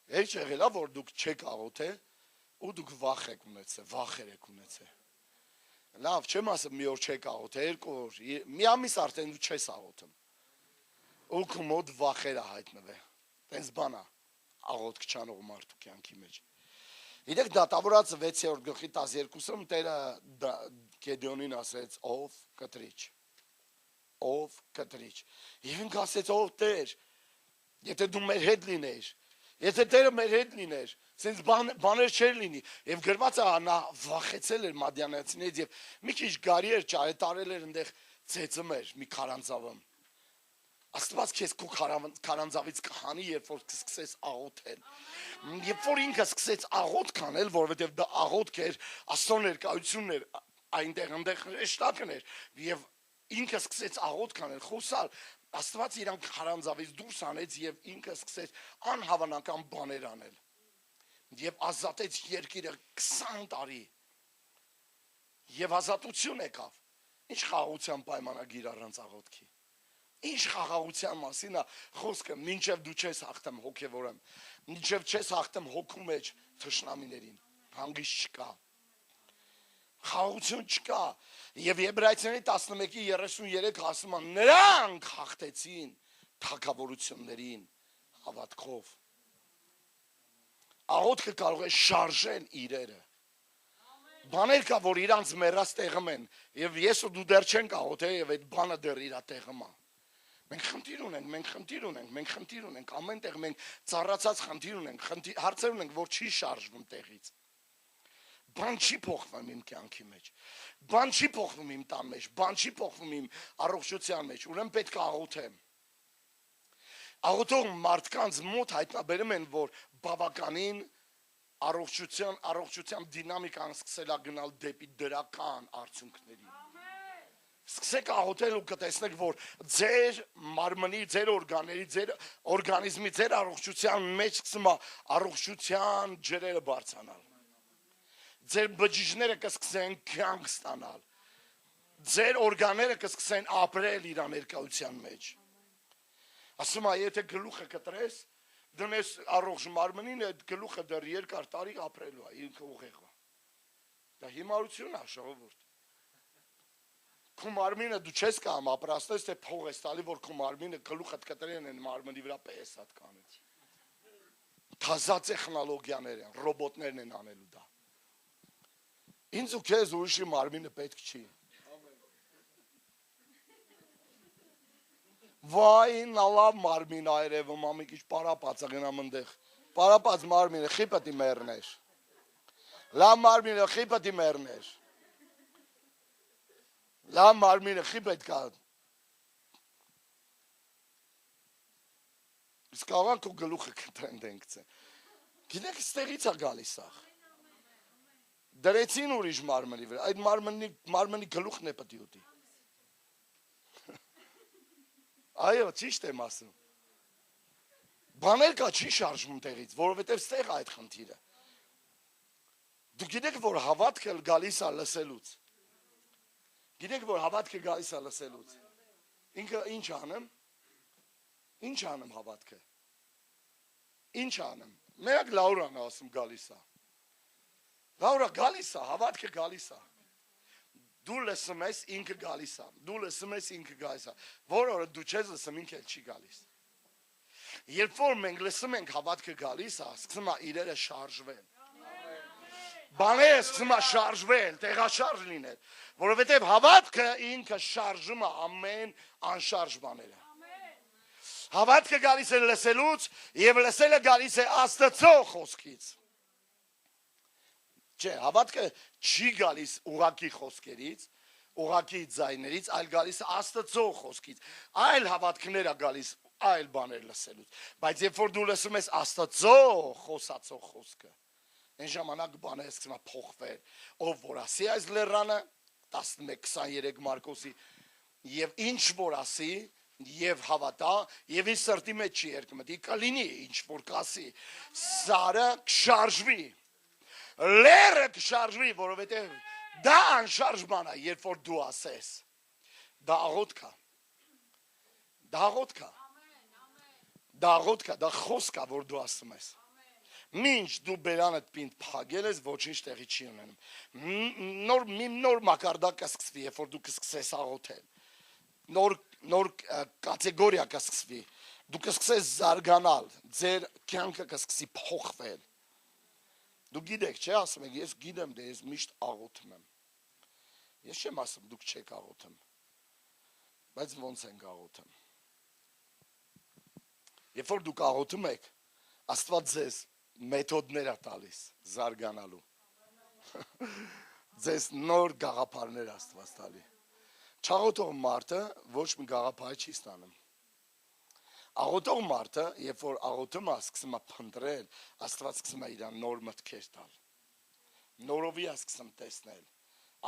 Հեչ եղել է, որ դուք չեք աղոթել ու դուք վախ եք ունեցել։ Լավ, չեմ ասում մի օր չեք աղոթել, 2 օր, մի ամիս արդեն դու չես աղոթում։ Ու քո մոտ վախերը հայտնվել։ Տենց բան է աղոթք չանող մարդու կյանքի մեջ։ Գիտեք դատավորաց 6-րդ գլխի 12-ում Տերը Գեդեոնին ասեց ով կտրիչ։ Եվ ինքը ասեց ով Տեր, եթե դու մեր հետ լինեիր, Եթե Տերը մեր հետ լիներ, sense բաներ չէր լինի, եւ գրված է նա վախեցել էր մադիանացիներից եւ մի քիչ գարի էր ճարետարել էր այնտեղ ծեծում էր մի քարանձավում։ Աստված քեզ քո քարանձավից կհանի, երբ որ սկսես աղոթել։ Երբ որ ինքը սկսեց աղոթք անել, որովհետեւ դա աղոթք էր, Աստծո ներկայությունն էր այնտեղ շտակն էր եւ ինքը սկսեց աղոթք անել, խոսալ, Աստված իրան քարանձավից դուրս անեց եւ ինքը սկսեց անհավանական բաներ անել։ Եվ ազատեց երկիրը 20 տարի։ Եվ ազատություն եկավ։ Ինչ խաղաղության պայմանագիր առանց աղոթքի։ Ինչ խաղաղության մասին է խոսքը, մինչև դու չես հաղթում հոգևորեմ, մինչև չես հաղթում հոգու մեջ թշնամիներին, հանգիստ չկա։ Խաղաղություն չկա։ Եվ Եբրայեցիների 11:33 ասում է, նրանք հաղթեցին թագավորություններին հավատքով։ Աղոթքը կարող է շարժել իրերը։ Բաներ կա, որ իրանց մեռած տեղում են, եւ ես ու դու դեռ չենք աղոթել, եւ այդ բանը դեռ իր տեղում է։ Մենք խնդիր ունենք, ամեն տեղ մենք ծառացած խնդիր ունենք, հարցեր ունենք, որ չի շարժվում տեղից։ Բան չի փոխվում իմ կյանքի մեջ, բան չի փոխվում իմ տան մեջ, բան չի փոխվում իմ առողջության մեջ, ուրեմն պետք է աղոթեմ։ Աղոթող մարդկանց մոտ հայտնաբերում են, որ բավականին առողջության դինամիկան սկսել է գնալ դեպի դրական արդյունքների։ Սկսեք աղոթել ու կտեսնեք, որ ձեր մարմնի, ձեր օրգանների, ձեր օրգանիզմի, ձեր առողջության մեջ սկսում է առողջության ջրերը բարձրանալ։ Ձեր բջիջները կսկսեն կյանք ստանալ։ Ձեր օրգանները կսկսեն ապրել իր ներկայության մեջ։ Ասում է, եթե գլուխը կտրես, դնես առողջ մարմնին, այդ գլուխը դեռ երկար տարի ապրելու է, ինքը ուղեղ է։ Դա հիմարություն է, ժողովուրդ։ Քո մարմինը դու չես կամ ապրաստես, թե փող ես տալի, որ քո մարմինը գլուխդ կտրեն են մարմնի վրա պես հատ կանեց։ Թազա տեխնոլոգիաներ են, ռոբոտներն են անելու դա։ Ինձ ու քեզ ուրիշի մարմինը պետք չի։ Վայ, նա լավ մարմին այրևում, ամի քիչ պարապած աղենամ ընդեղ։ Պարապած մարմինը խի պետք է մեռներ։ Լավ մարմինը խի պետք է մեռներ։ Լավ մարմինը խի պետք է։ Իսկ աղան քո գլուխը կտրեն դենքցե։ Գիտեք, ստեղից է գալիս աղ։ Դրեցին ուրիշ մարմնի վրա, այդ մարմնի գլուխն է պետք է ուտի։ Այո, ճիշտ եմ ասում։ Բաներ կա չի շարժվում տեղից, որովհետև ստեղ այդ խնդիրը։ Դուք գիտեք, որ հավատքը գալիս է լսելուց։ Գիտեք, որ հավատքը գալիս է լսելուց։ Ինքը ինչ անեմ։ Ինչ անեմ հավատքը։ Ինչ անեմ։ Մենակ Լաուրան ասում գալիս է։ Լաուրա գալիս է, հավատքը գալիս է։ Դու լսում ես, ինքը գալիս է։ Դու լսում ես, ինքը գալիս է։ Որ օրը դու չես լսում, ինքը չի գալիս։ Երբ որ մենք լսում ենք հավատքը գալիս է, սկսում է իրերը շարժվել։ Բաները սկսում է շարժվել, տեղաշարժ լինել, որովհետև հավատքը ինքը շարժում է ամեն անշարժ բաները։ Հավատքը գալիս է լսելուց եւ լսելը գալիս է Աստծո խոսքից։ Չէ, հավատքը չի գալիս ուղակի խոսքերից, ուղակի ձայներից, այլ գալիս Աստծո խոսքից։ Այլ հավատքներ է գալիս այլ բաներ լսելուց։ Բայց երբ որ դու լսում ես Աստծո խոսացող խոսքը, այն ժամանակ բաները սկսում են փոխվել։ Ով որ ասի այս լեռանը 11:23 Մարկոսի եւ ինչ որ ասի եւ հավատա եւ իր սրտի մեջ չի երկմտի, կլինի ինչ որ կասի, սարը կշարժվի։ Լերը կշարժվի, որովհետև դա անշարժ բան է, երբ որ դու ասես։ Դա աղոթք է։ Դա աղոթք է։ Դա աղոթք է, դա խոսք է, որ դու ասում ես։ Մինչ դու բերանդ պինդ փագել ես, ոչինչ տեղի չի ունենում։ Նոր մակարդակ կսկսվի, երբ որ դու կսկսես աղոթել։ Նոր կատեգորիա կսկսվի։ Դու կսկսես զարգանալ, ձեր կյանքը կսկսի փոխվել։ Դու գիտեք, չէ, ասում եք, ես գիտեմ, դե ես միշտ աղոթում եմ։ Ես չեմ ասում, դուք չեք աղոթում, բայց ոնց ենք աղոթում։ Երբ որ դուք աղոթում եք, Աստված ձեզ մեթոդներ է տալիս զարգանալու։ Ձեզ նոր գաղափարներ Աստված տալի։ Չաղոթող մարդը ոչ մի գաղափար չի ստանում։ Աղոթող մարդը, երբ որ աղոթում է, սկսում է փնտրել, Աստված սկսում է իրան նոր մտքեր տալ։ Նորովի է սկսում տեսնել։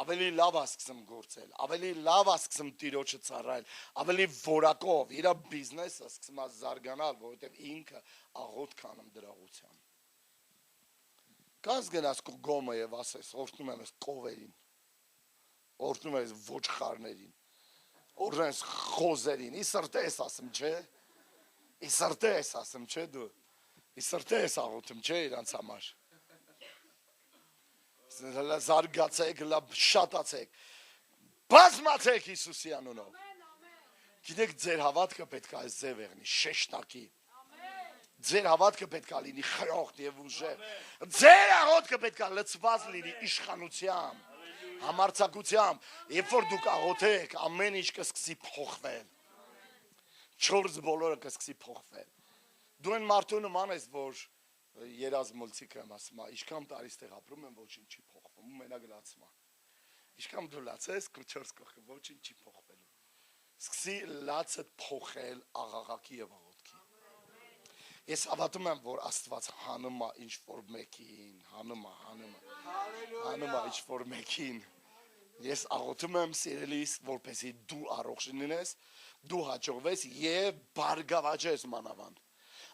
Ավելի լավ է սկսում գործել, ավելի լավ է սկսում Տիրոջը ծառայել, ավելի որակով իր բիզնեսը սկսում է զարգանալ, որովհետև ինքը աղոթք կանում դրաղությամբ։ Կաս գնաս քո գոմը եւ ասես, օրհնում եմ ես կովերին, օրհնում եմ ես ոչխարներին, օրհնում եմ ես խոզերին, ի սրտե ես ասում, չէ՞։ Ի սրտե ես ասում, չէ՞ դու։ Ի սրտե ես աղոթում, չէ՞ իրանց համար։ Զարգացեք, շատացեք, բազմացեք Հիսուսի անունով։ Գիտեք, ձեր հավատքը պետք է այս ձև եղնի, շեշտակի։ Ձեր հավատքը պետք է լինի խրոխտ եւ ուժեղ։ Ձեր աղոթքը պետք է լցված լինի իշխանությամբ, համարձակությամբ։ Երբ որ դուք աղոթեք, ամեն ինչ կսկսի փոխվել։ Չորս բոլորը կսկսի փոխվել։ Դու այն մարդու նման ես, որ երազ մոլցիկը եմ ասում, ինչքան տարի ստեղ ապրում եմ, ոչինչ չի փոխվում, մենակ լացում է։ Ինչքան դու լացես, քո 4 կողքը ոչինչ չի փոխվելու։ Սկսի լացը փոխել աղաղակի եւ աղոթքի։ Ես հավատում եմ, որ Աստված հանում է ինչ որ մեկին, հանում է ինչ որ մեկին։ Ես աղոթում եմ սիրելիս, որպեսզի դու առողջ լինես, դու հաջողվես եւ բարգավաճես մանավանդ։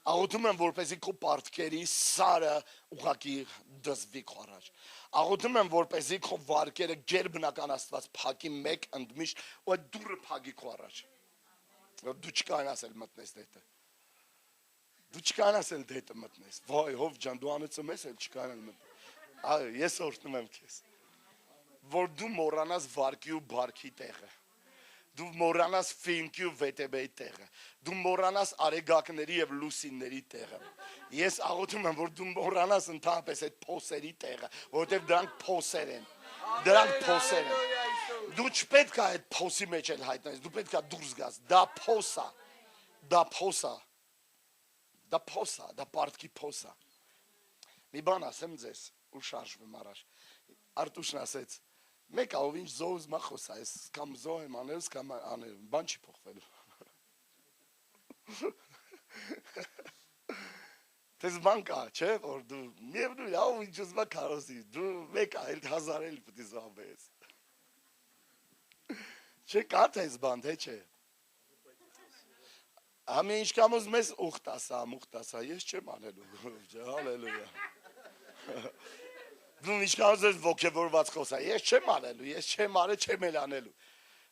Աղոթում եմ, որպեսզի քո պարտքերի սարը ուղղակի դզվի քո առաջ։ Աղոթում եմ, որպեսզի քո վարկերը ջերբնական Աստված փակի մեկ ընդմիշտ ու այդ դուռը փակի քո առաջ։ Դու չկարողանաս էլ մտնես դետը։ Դու չկարողանաս էլ դետը մտնես։ Վայ, հով ջան, դու անեցում ես, էլ չկարողանալ մտնել։ Այո, ես օրհնում եմ քեզ։ Որ դու մոռանաս վարկի ու բարքի տեղը։ Դու մոռանաս ֆինկի ու վետեբեի տեղը, դու մոռանաս արեգակների եւ լուսինների տեղը։ Ես աղոթում եմ, որ դու մոռանաս ընդհանրապես այդ փոսերի տեղը, որովհետեւ դրանք փոսեր են։ Դրանք փոսեր են։ Դու չպետք է այդ փոսի մեջ էլ հայտնես, դու պետք է դուրս գաս։ Դա փոս է։ Դա փոս է։ Դա փոս է, դա պարտքի փոս է։ Մի բան ասեմ ձեզ, ու շարժվեմ առաջ։ Արտուշն ասեց. Մեկ ով ինչ զոհ մա խոսա, ես կամ զոհ եմ անել, կամ անել, բան չի փոխվելու։ Դες բան կա, չէ, որ դու միևնույն ով ինչ ուզում ես կարոսի, դու մեկ այլ 1000 էլ պետք է զոհես։ Չէ, կա դες բան, թե չէ։ Ամեն ինչ կամ ուզում ես ուխտասա, ես չեմ անելու, հալելույա։ Դու ինչքան ուզես ոգևորված խոսա, ես չեմ անելու, ես չեմ արել, չեմ էլ անելու։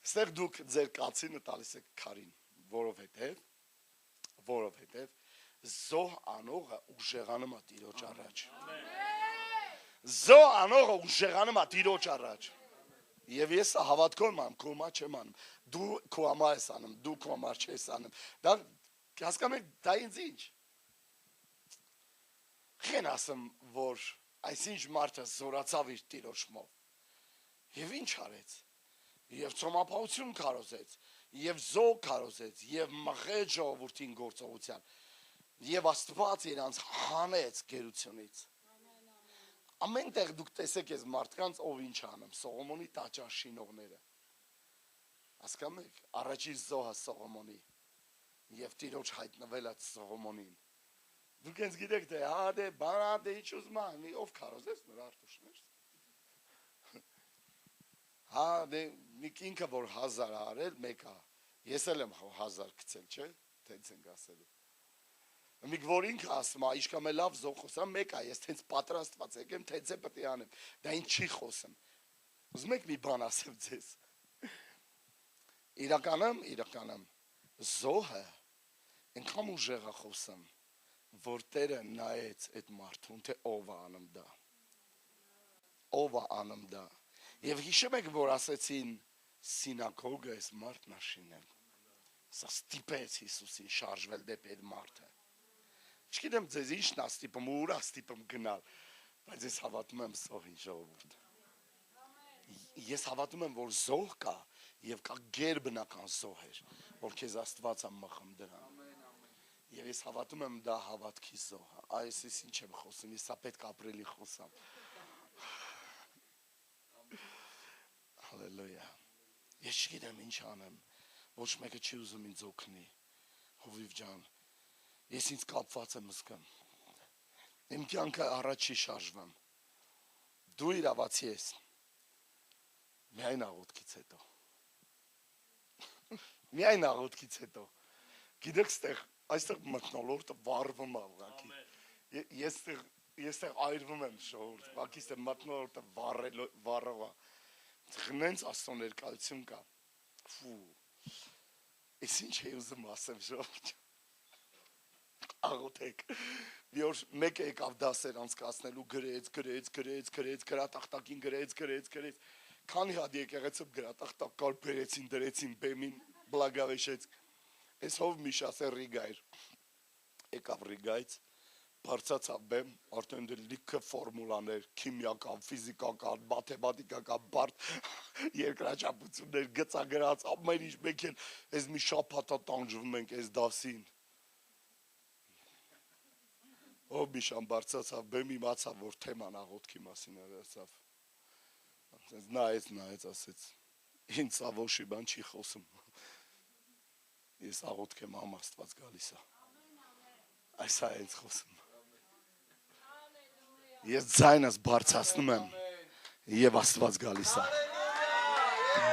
Այստեղ դուք ձեր կացինը տալիս եք քարին, որովհետև զոհ անողը ուժեղանում է Տիրոջ առաջ։ Զոհ անողը ուժեղանում է Տիրոջ առաջ։ Եվ ես հավատքով եմ, քո համար չեմ անում։ Դու քո համար ես անում, դու քո համար չես անում։ Դա հասկանում եք, դա ինձ ինչ։ Խեն ասեմ, որ այսինչ մարդը զորացավ իր Տիրոջմով։ Եվ ինչ արեց։ Եվ ծոմապահություն քարոզեց, եւ զոհ քարոզեց, եւ մղեց ժողովրդին գործողության։ Եվ Աստված իրանց հանեց գերությունից։ Ամեն տեղ դուք տեսեք այս մարդկանց ով ինչ անում, Սողոմոնի տաճար շինողները։ Հասկանում եք, առաջի զոհը Սողոմոնի եւ Տիրոջ հայտնվել է Սողոմոնին։ Դուք ինձ գիտեք, թե հա դե բանա դե ինչ ուզում անի, ով քարոզեց նրա Արտուշներ։ Հա դե մի ինքը որ 1000 արել, մեկա։ Ես էլ եմ 1000 գցել, չէ՞, տենց ենք ասելու։ Մի որ ինքը ասում է, ինչքան էլ լավ զոհ խոսամ, մեկա, ես տենց պատրաստված եկեմ, տենց է պետք է անեմ։ Դա ինչ չի խոսում։ Ուզում եք մի բան ասեմ ձեզ։ Իրականում զոհը ինքան ուժեղ է խոսում, որ Տերը նայեց այդ մարդուն, թե ով է անում դա։ Ով է անում դա։ Եվ հիշում եք, որ ասեցին սինագոգը այս մարդն է շինել։ Սա ստիպեց Հիսուսին շարժվել դեպի այդ մարդը։ Չգիտեմ ձեզ ինչն է ստիպում, ուր է ստիպում գնալ, բայց ես հավատում եմ զոհին ժողովուրդ։ Ես հավատում եմ, որ զոհ կա եւ կա գերբնական զոհեր, որ քեզ Աստված է մխում դրան։ Եվ ես հավատում եմ դա հավատքի զոհ։ Այս ինչ եմ խոսում, ես սա պետք ապրելի խոսամ։ Հալելույա։ Ես չգիտեմ ինչ անեմ։ Ոչ մեկը չի ուզում ինձ օգնի։ Հովիվ ջան, ես ինձ կապված եմ զգում։ Իմ կյանքը առաջ չի շարժվում։ Դու իրավացի ես։ Միայն աղոթքից հետո։ Միայն աղոթքից հետո։ Գիտեք, այստեղ մթնոլորտը վառվում է ուղղակի։ Ես այրվում եմ շողորդ, ուղղակի մթնոլորտը վառող է։ Նենց Աստծո ներկայություն կա։ Ֆու։ Ես ինչ էի ուզում ասեմ շողորդ։ Աղոթեք։ Մի օր մեկը եկավ դասեր անցկացնելու գրեց, գրատախտակին գրեց։ Քանի հատ եկեղեցում գրատախտակ կար, բերեցին, դրեցին բեմին, բլագավեշեց։ Ես հով Միշասը Ռիգա էր։ Եկավ Ռիգայից, բարձացավ բեմ, արդեն լիքը ֆորմուլաներ, քիմիական, ֆիզիկական, մաթեմատիկական, բարդ երկրաչափություններ, գծագրած, ամեն ինչ մեկ էլ, ես մի շաբաթա տանջվում ենք այս դասին։ Հով Միշան բարձացավ բեմ, իմացավ, որ թեման աղոթքի մասին ասավ։ Նայեց, ասեց, ինձ սա ոչի բան չի խոսում։ Ես աղոթք եմ ամ Աստված գալիս է։ Այս է ինձ խոսում։ Ես ձայնս բարձրացնում եմ եւ Աստված գալիս է։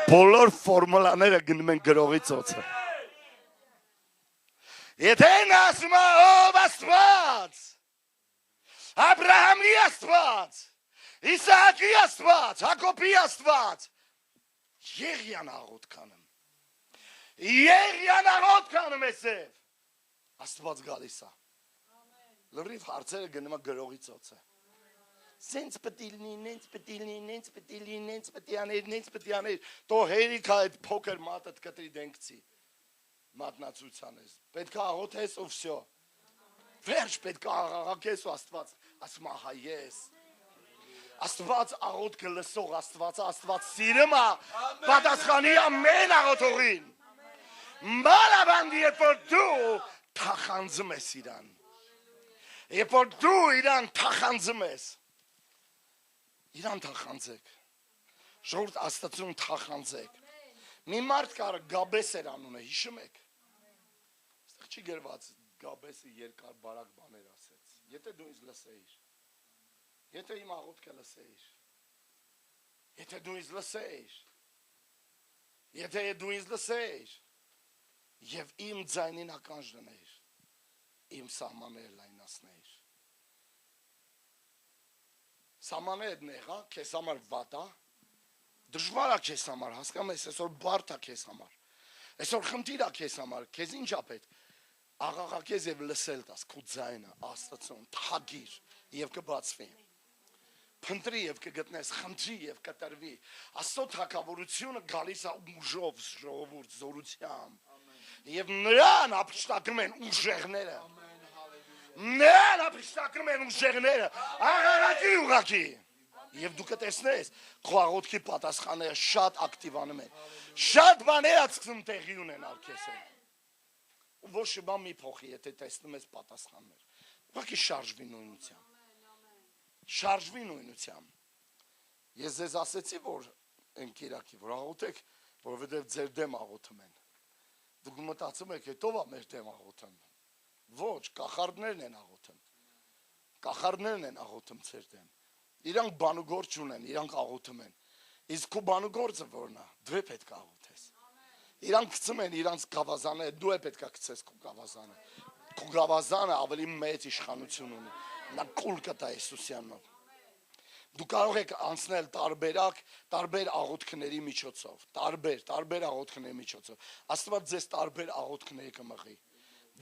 Բոլոր ֆորմուլաները գնում են գրողի ծոցը։ Եթե նա ասում է ով Աստված, Աբրահամի Աստված, Իսահակի Աստված, Հակոբի Աստված, Եղիան աղոթք անում։ Եղիան աղոթք անում ես եւ Աստված գալիս է։ Լրիվ հարցերը գնում է գրողի ծոցը։ Սենց պետք լինի, նենց պետք աներ, թո հերիք այդ փոքր մատդ կտրի դենքցի։ Մատնացության ես։ Պետք է աղոթես ու վсё։ Վերջ պետք է աղաղակես ու Աստված ասում է հայ ես։ Աստված աղոթքը լսող Աստված սիրում է, պատասխանի ամեն աղոթողին։ Մանավանդ երբ որ դու թախանձում ես իրան։ Երբ որ դու իրան թախանձում ես։ Իրան թախանձեք։ Ժողովուրդ Աստծուն թախանձեք։ Մի մարդ կար Գաբեսեր անունը, հիշում եք։ Այստեղ չի գրված Գաբեսը երկար բարակ բաներ ասեց։ Եթե դու ինձ լսեիր։ Եթե իմ աղոթքը լսեիր։ Եթե դու ինձ լսեիր։ Եթե դու ինձ լսեիր։ Եվ իմ ձայնին ականջ դներ, իմ սահմանները լայնացներ։ Սահմանները նեղա, քեզ համար վատ է, դժվար է քեզ համար, հասկանում ես, այսօր բարդ է քեզ համար, այսօր խնդիր է քեզ համար, քեզ ինչ է պետք, աղաղակես եւ լսել տաս քո ձայնը Աստծուն, թագիր եւ կբացվի։ Փնտրի եւ կգտնես, խնդրի եւ կտրվի։ Աստծո թագավորությունը գալիս է ուժով, ժողովուրդ, զորությամբ։ Եվ նրան ապշտակում են ուժեղները։ Նրան ապշտակում են ուժեղները։ Աղաղակի ուղղակի։ Եվ դու կտեսնես, քո աղոթքի պատասխանները շատ ակտիվանում են։ Շատ բաներ սկսում տեղի ունենալ քեզ հետ։ Ոչ բան մի փոխի, եթե տեսնում ես պատասխաններ։ Ուղղակի շարժվի նույնությամբ։ Շարժվի նույնությամբ։ Ես ձեզ ասեցի, որ ընկերակի, որ աղոթեք, որովհետև ձեր դեմ աղոթում են։ Դուք մտածում եք, հետո՞վ է մեր դեմ աղոթում։ Ոչ, կախարդներն են աղոթում։ Կախարդներն են աղոթում ձեր դեմ։ Իրանք բանուգործ չունեն, իրանք աղոթում են։ Իսկ քո բանուգործը որն է, դու է պետք է աղոթես։ Իրանք գցում են իրանք գավազանը, դու է պետք է գցես քո գավազանը։ Քո գավազանը ավելի մեծ իշխանություն ունի։ Նա կուլ կտա Հիսուսյանով։ Դու կարող եք անցնել տարբեր աղոթքների միջոցով, տարբեր աղոթքների միջոցով։ Աստված ձեզ տարբեր աղոթքների կմղի։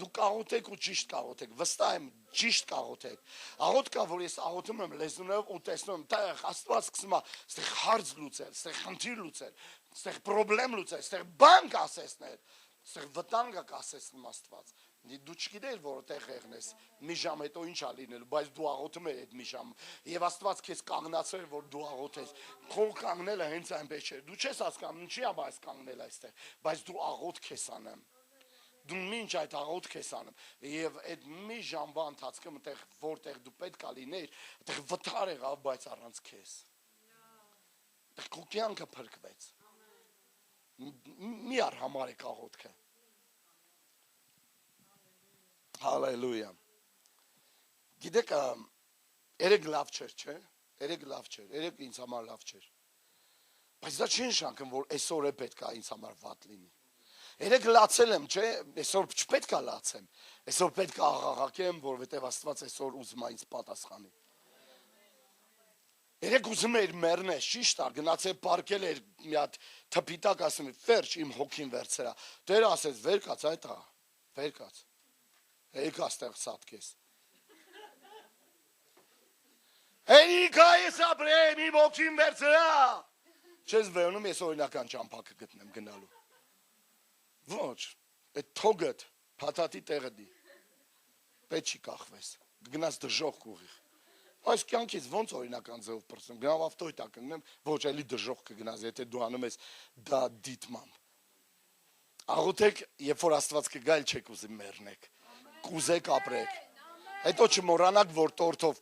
Դուք աղոթեք ու ճիշտ կաղոթեք, վստահ եմ ճիշտ կաղոթեք։ Աղոթք կա, որ ես աղոթում եմ լեզունով ու տեսնում եմ, տեղ Աստված սկսում է այստեղ հարց լուծել, այստեղ խնդիր լուծել, այստեղ խնդրեմ լուծել, այստեղ բան կասեցնել, այստեղ վտանգ կասեցնում Աստված։ Դու չգիտես որտեղ եղնես, մի ժամ հետո ինչ է լինելու, բայց դու աղոթում ես այդ մի ժամ։ Եվ Աստված քեզ կանգնացրել, որ դու աղոթես։ Քո կանգնելը հենց այնպես չէ։ Դու չես հասկանում, ինչի՞ է բայց կանգնել այստեղ, բայց դու աղոթք ես անում։ Դու մինչ այդ աղոթք ես անում եւ այդ մի ժամվա ընթացքում այդտեղ որտեղ դու պետք է լիներ, այդտեղ վթար եղավ, բայց առանց քեզ։ Այդտեղ քո կյանքը փրկվեց։ Մի առ համար եք աղոթքը։ Հալելույա։ Գիտեք, երեք լավ չէր, չէ՞։ Երեք լավ չէր, երեք ինձ համար լավ չէր։ Բայց դա չի նշանակում, որ այսօր է պետք է ինձ համար վատ լինի։ Երեք լացել եմ, չէ՞, այսօր չպետք է լացեմ։ Այսօր պետք է աղաղակեմ, որովհետև Աստված այսօր ուզում է ինձ պատասխանի։ Երեք ուզում էր մեռնել, ճիշտ է, գնացել պարկել էր մի հատ թփի տակ, ասում է, վերջ իմ հոգին վերցրա։ Տերը ասեց, վեր կաց, այդ է, վեր կաց։ Եկա ստեղ սատկես։ Եկա ես ապրեմ, իմ հոգին վերցրա։ Չես վերնում, ես օրինական ճամփակը գտնեմ գնալու։ Ոչ, այդ թոգդ փաթաթի տեղը դի։ Պետք չի կախվես, գնաց դժոխք ուղիղ։ Այս կյանքից ոնց օրինական ձևով պրծում, գնամ ավտոյի տակ ընկնեմ, ոչ էլի դժոխք կգնաս, եթե դու անում ես դա դիտմամբ։ Աղոթեք, երբ որ Աստված կգա, չեք ուզի մեռնեք, կուզեք ապրեք։ Հետո չմոռանաք, որ տորթով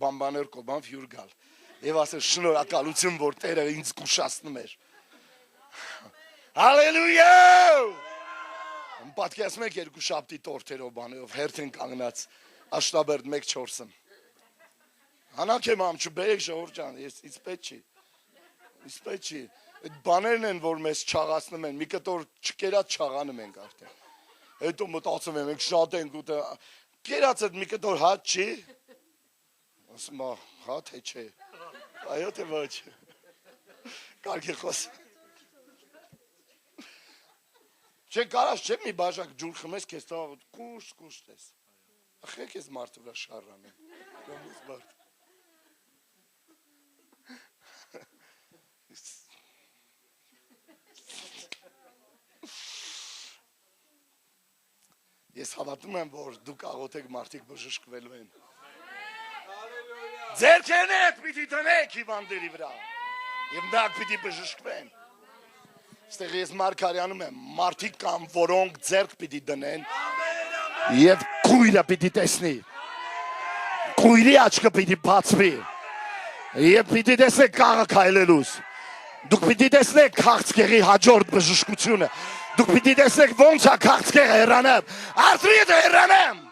բամբաներ կոբանվ հյուր գալ։ Եվ ասել շնորհակալություն, որ Տերը ինձ կուշացնում էր։ Հալելույա։ Պատկերացնում եք երկու շաբթի տորթերով բաներով հերթ են կանգնած Աշտաբերդ 1-4-ը։ Հանակ եմ ամ չբերեք ժողովուրդ ջան, ինձ պետք չի։ Ինձ պետք չի։ Այդ բաներն են, որ մեզ չաղացնում են, մի կտոր չկերած չաղանում ենք արդեն։ Հետո մտածում եմ, մենք շատ ենք ուտը, կերած այդ մի կտոր հատ չի։ Ասում եմ, հա թե չէ։ Այո թե ոչ։ Կարք է խոս։ Չէ կարած չէ մի բաժակ ջուր խմես, քեզ տա կուշտ ես։ Ախեք ես մարդու վրա շարանում։ Գոմուս մարդ։ Ես հավատում եմ, որ դուք աղոթեք մարդիկ բժշկվելու են։ Ձերքերդ պիտի տնեք հիվանդների վրա։ Եվ նրանք պիտի բժշկվեն։ Այստեղ ես Մարգարյանում եմ, մարդիկ կան, որոնք ձերք պիտի դնեն եւ քույրը պիտի տեսնի։ Քույրի աչքը պիտի բացվի։ Եվ պիտի տեսնեք կաղը քայլելուց։ Դուք պիտի տեսնեք քաղցկեղի հաջորդ բժշկությունը։ Դուք պիտի տեսնեք ոնց է քաղցկեղը հեռանամ։ Արդյոք եթե հեռանամ։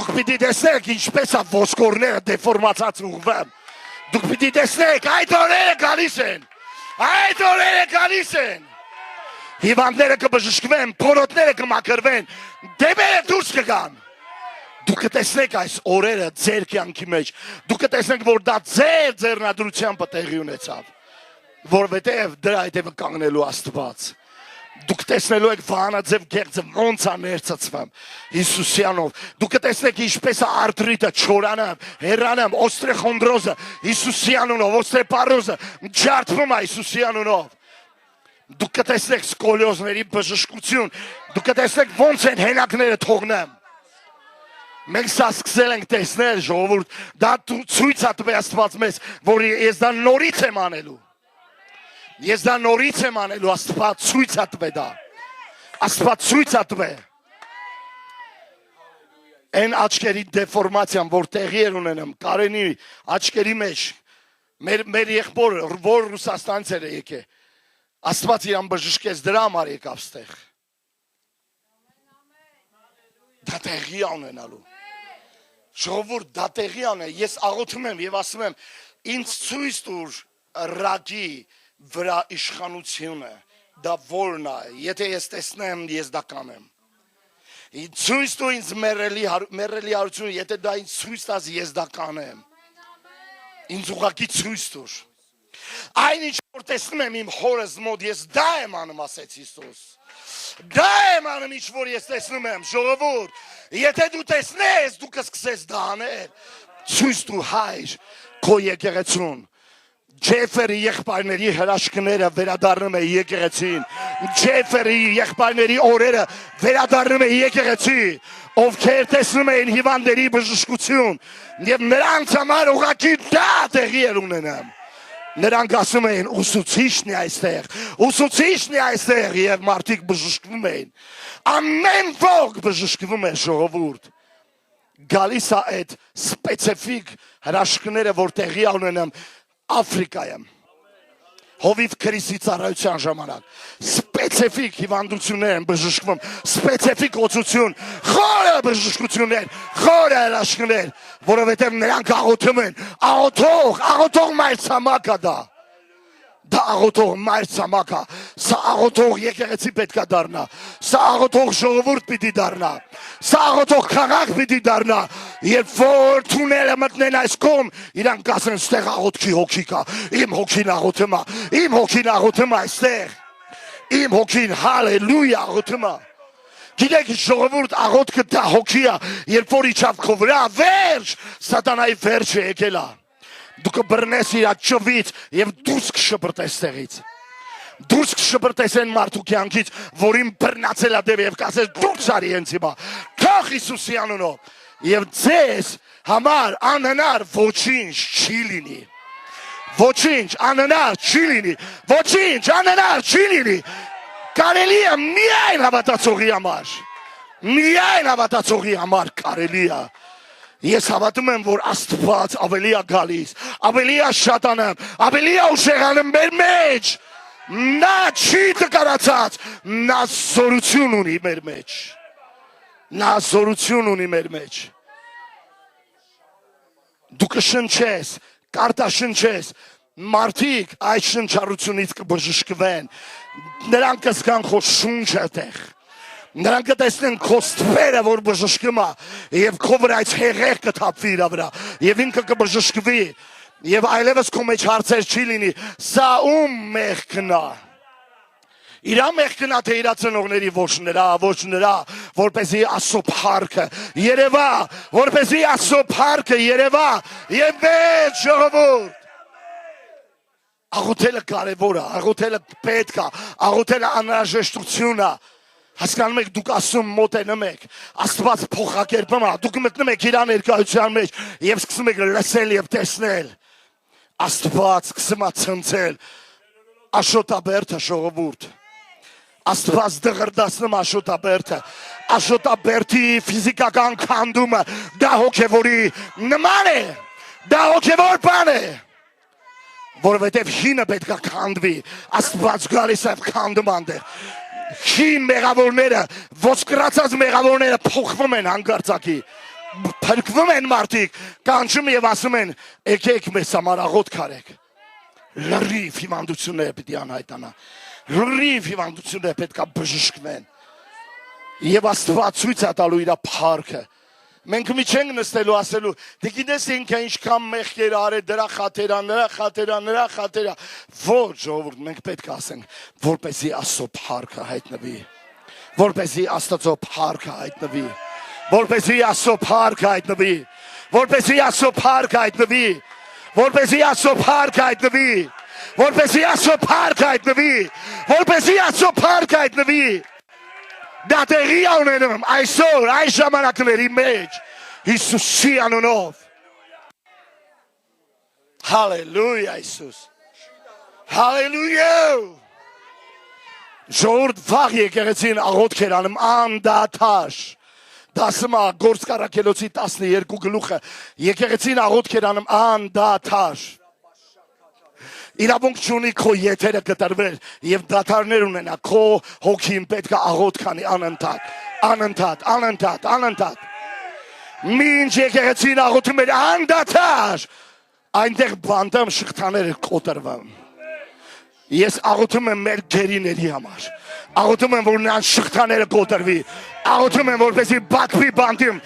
Դուք պիտի տեսնեք ինչպես է ոսկորները դեֆորմացած ուղղվում։ Դուք պիտի տեսնեք այդ օրերը գալիս են։ Այդ օրերը գալիս են։ Հիվանդները կբժշկվեն, փորոտները կմաքրվեն, դեմերը դուրս կգան։ Դուք կտեսնեք այս օրերը ձեր կյանքի մեջ։ Դուք կտեսնեք, որ դա ձեր ձեռնադրությամբ տեղի ունեցավ, որովհետև դրա հետևը կանգնելու Աստված։ Դուք տեսնելու եք վահանաձև գեղձը ոնց է ներծծվում Հիսուսյանով։ Դուք կտեսնեք ինչպես է արտրիտը չորանամ, հեռանամ, օստրեխոնդրոզը Հիսուսյանունով, օստրեպարոզը ջարդվում է Հիսուսյանունով։ Դուք կտեսնեք սկոլիոզների բժշկություն, դուք կտեսնեք ոնց են հենակները թողնեմ։ Մենք սա սկսել ենք տեսնել, ժողովուրդ, դա ցույց է տվել Աստված մեզ, որ ես դա նորից եմ անելու։ Ես դա նորից եմ անելու, Աստված ցույց է տվել դա։ Աստված ցույց է տվել։ Այն աչքերի դեֆորմացիան, որ տեղի էր ունենում, Կարենի աչքերի մեջ, մեր եղբոր, որ Ռուսաստանից էր եկե, Աստված իրան բժշկեց, դրա համար եկավ ստեղ։ Դա տեղի ունենալու։ Ժողովուրդ, դա տեղի ունենա, ես աղոթում եմ եւ ասում եմ, ինձ ցույց տուր ռակի վրա իշխանությունը, դա որն է, եթե ես տեսնեմ, ես դա կանեմ։ Ցույց տու ինձ մեռելի հարություն, եթե դա ինձ ցույց տաս, ես դա կանեմ։ Ինձ ուղղակի ցույց տուր։ Այն ինչ որ տեսնում եմ իմ հորս մոտ, ես դա եմ անում, ասեց Հիսուս։ Դա եմ անում, ինչ որ ես տեսնում եմ, ժողովուրդ, եթե դու տեսնես, դու կսկսես դա անել։ Ցույց տու հայր քո եկեղեցուն։ Ջեֆերի եղբայրների հրաշքները վերադառնում է եկեղեցին։ Ջեֆերի եղբայրների օրերը վերադառնում է եկեղեցի, ովքեր տեսնում էին հիվանդների բժշկություն, եւ նրանց համար ուղղակի դա տեղի էր ունենում։ Նրանք ասում էին ուսուցիչն է այստեղ, ուսուցիչն է այստեղ եւ մարդիկ բժշկվում էին։ Ամեն ոք բժշկվում է ժողովուրդ։ Գալիս է այդ սպეციფიկ հրաշքները, որ տեղի ունենան Աֆրիկայում։ Հովիվ Քրիստի ծառայության ժամանակ սպეციფიկ հիվանդություններ են բժշկվում, սպеციფիկ օծություն, խորը բժշկություններ, խորը հրաշքներ, որովհետև նրանք աղոթում են, աղոթող մայրցամաք է դա։ Դա աղոթող մայրցամաք է, սա աղոթող եկեղեցի պետք է դառնա, սա աղոթող ժողովուրդ պիտի դառնա, սա աղոթող քաղաք պիտի դառնա, երբ որ թունելը մտնեն այս կողմ, իրանք կասեն ստեղ աղոթքի հոգի կա, իմ հոգին աղոթում է, իմ հոգին աղոթում է այստեղ, իմ հոգին հալելույա աղոթում է։ Գիտեք ժողովուրդ աղոթքը դա հոգի է, երբ որ իջավ քո վրա, վերջ, սատանայի վերջը եկել է։ Դու կբռնես իր ճվից եւ դուրս կշպրտես տեղից։ Դուրս կշպրտես այն մարդու կյանքից, որին բռնացել է դեպ եւ կասես դուրս արի հենց հիմա։ Թող Հիսուսի անունով։ Եվ ձեզ համար անհնար ոչինչ չի լինի։ Ոչինչ անհնար չի լինի։ Ոչինչ անհնար չի լինի։ Կարելի է միայն հավատացողի համար։ Միայն հավատացողի համար կարելի է։ Ես հավատում եմ, որ Աստված ավելի է գալիս, ավելի է շատանում, ավելի է ուժեղանում մեր մեջ։ Նա չի տկարացած, նա զորություն ունի մեր մեջ։ Նա զորություն ունի մեր մեջ։ Դու կշնչես, կարտաշնչես, մարդիկ այդ շնչառությունից կբժշկվեն, նրանք կզգան քո շունչը տեղ։ Նրանք կտեսնեն քո ստվերը, որ բժշկում է, եւ քո վրա այս հեղեղ կթափվի իր վրա, եւ ինքը կբժշկվի, եւ այլևս քո մեջ հարցեր չի լինի, սա ում մեղքն է։ Իրա մեղքն է, թե իրա ծնողների ոչ նրա, որպեսզի Աստծո փառքը երևա, որպեսզի Աստծո փառքը երևա, եւ մեր ժողովուրդ։ Աղոթելը կարևոր է, աղոթելը պետք է, աղոթելը անհրաժեշտություն է։ Հասկանում եք, դուք ասում մոտենում եք, Աստված փոխակերպում է, դուք մտնում եք իր ներկայության մեջ եւ սկսում եք լսել եւ տեսնել։ Աստված սկսում է ցնցել Աշոտաբերդը ժողովուրդ։ Աստված դղրդացնում Աշոտաբերդը։ Աշոտաբերդի ֆիզիկական քանդումը դա հոգեվորի նման է, դա հոգեվոր բան է։ Որովհետեւ հինը պետք է քանդվի, Աստված գալիս է քանդում այնտեղ։ Հին մեղավորները, ոսկրացած մեղավորները փոխվում են հանկարծակի, փրկվում են մարդիկ, կանչում եւ ասում են, եկեք մեզ համար աղոթք արեք։ Լրիվ հիվանդությունները պիտի անհայտանա, լրիվ հիվանդությունները պետք է բժշկվեն։ Եվ Աստված ցույց է տալու իր փառքը։ Մենք մի չենք նստելու ասելու, դե գիտես ինքը ինչքան մեղքեր արել, դրա խաթերա, որ ժողովուրդ մենք պետք է ասենք, որպեսզի Աստծո փառքը հայտնվի, որպեսզի Աստծո փառքը հայտնվի, որպեսզի Աստծո փառքը հայտնվի, որպեսզի Աստծո փառքը հայտնվի, որպեսզի Աստծո փառքը հայտնվի, որպեսզի Աստծո փառքը հայտնվի, որպեսզի Աստծո փառքը հայտնվի։ Դա տեղի ունենում այսօր, այս ժամանակների մեջ, Հիսուսի անունով։ Հալելույա Հիսուս։ Հալելույա։ Ժողովուրդ վաղ եկեղեցին աղոթք էր անում անդադար։ Դասմա Գործ Կարաքելոցի 12 գլուխը եկեղեցին աղոթք էր անում անդադար։ Իրավունք չունի քո եթերը կտրվել եւ դադարներ ունենա, քո հոգին պետք է աղոթք անի անընդհատ։ Մինչ եկեղեցին աղոթում էր անդադար, այնտեղ բանտամ շղթաները կոտրվում։ Ես աղոթում եմ մեր գերիների համար, աղոթում եմ, որ նրանց շղթաները կոտրվի, աղոթում եմ, որպեսզի բաքվի բանտում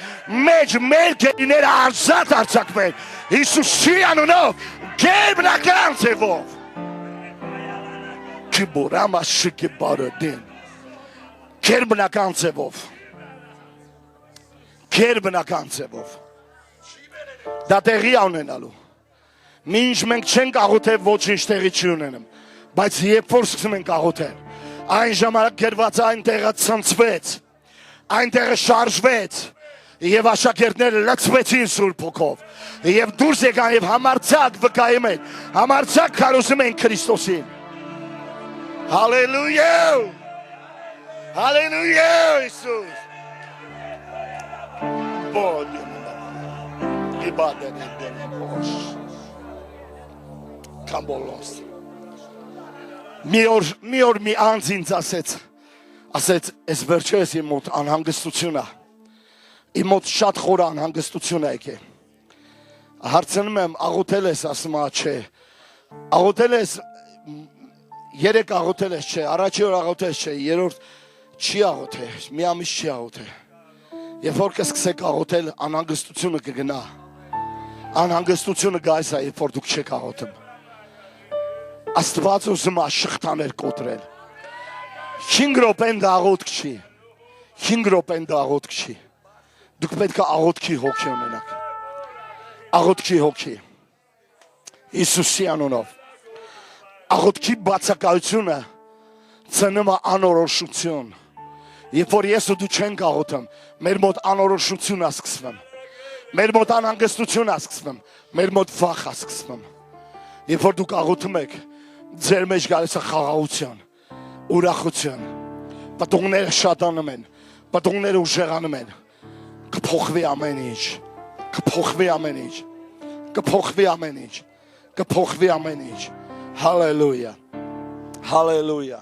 մեջ մեր գերիները ազատ արձակվեն Հիսուսի անունով գերբնական ձևով։ Չբորամա շիկի բարոդին գերբնական ձևով դա տեղի ունենալու։ Մինչ մենք չենք աղոթել, ոչինչ տեղի չի ունենում, բայց երբ որ սկսում ենք աղոթել, այն ժամանակ գրված այնտեղը ցնցվեց, այնտեղը շարժվեց, Եվ աշակերտները լցվեցին Սուրբ Հոգով եւ դուրս եկան եւ համարձակ վկայում են, համարձակ քարոզում են Քրիստոսին։ Հալելույա, հալելույա, Իսուս։ Կամբոլոս։ Մի օր մի անձ ինձ ասեց, այս վերջերս իմ մոտ անհանգստություն է։ Իմ մոտ շատ խոր անհանգստություն է եկել։ Հարցնում եմ, աղոթել ես, ասում է, չէ։ Աղոթել ես, 3 աղոթել ես, չէ, առաջի օր աղոթել ես, չէ, երրորդ չի աղոթել, մի ամիս չի աղոթել։ Երբ որ կսկսեք աղոթել, անհանգստությունը կգնա։ Անհանգստությունը գայս է, երբ որ դուք չեք աղոթում։ Աստված ուզում է շղթաներ կոտրել։ 5 րոպեն դա աղոթք չի։ 5 րոպեն դա աղոթք չի։ Դուք պետք է աղոթքի հոգի ունենաք։ Աղոթքի հոգի։ Հիսուսի անունով։ Աղոթքի բացակայությունը ծնում է անորոշություն։ Երբ որ ես ու դու չենք աղոթում, մեր մոտ անորոշություն է սկսվում։ Մեր մոտ անհանգստություն է սկսվում, մեր մոտ վախ է սկսվում։ Երբ որ դուք աղոթում եք, ձեր մեջ գալիս է խաղաղություն, ուրախություն, պատողները շատանում են, պատողները ուժեղանում են, կփոխվի ամեն ինչ, կփոխվի ամեն ինչ, կփոխվի ամեն ինչ, կփոխվի ամեն ինչ, հալելույա, հալելույա։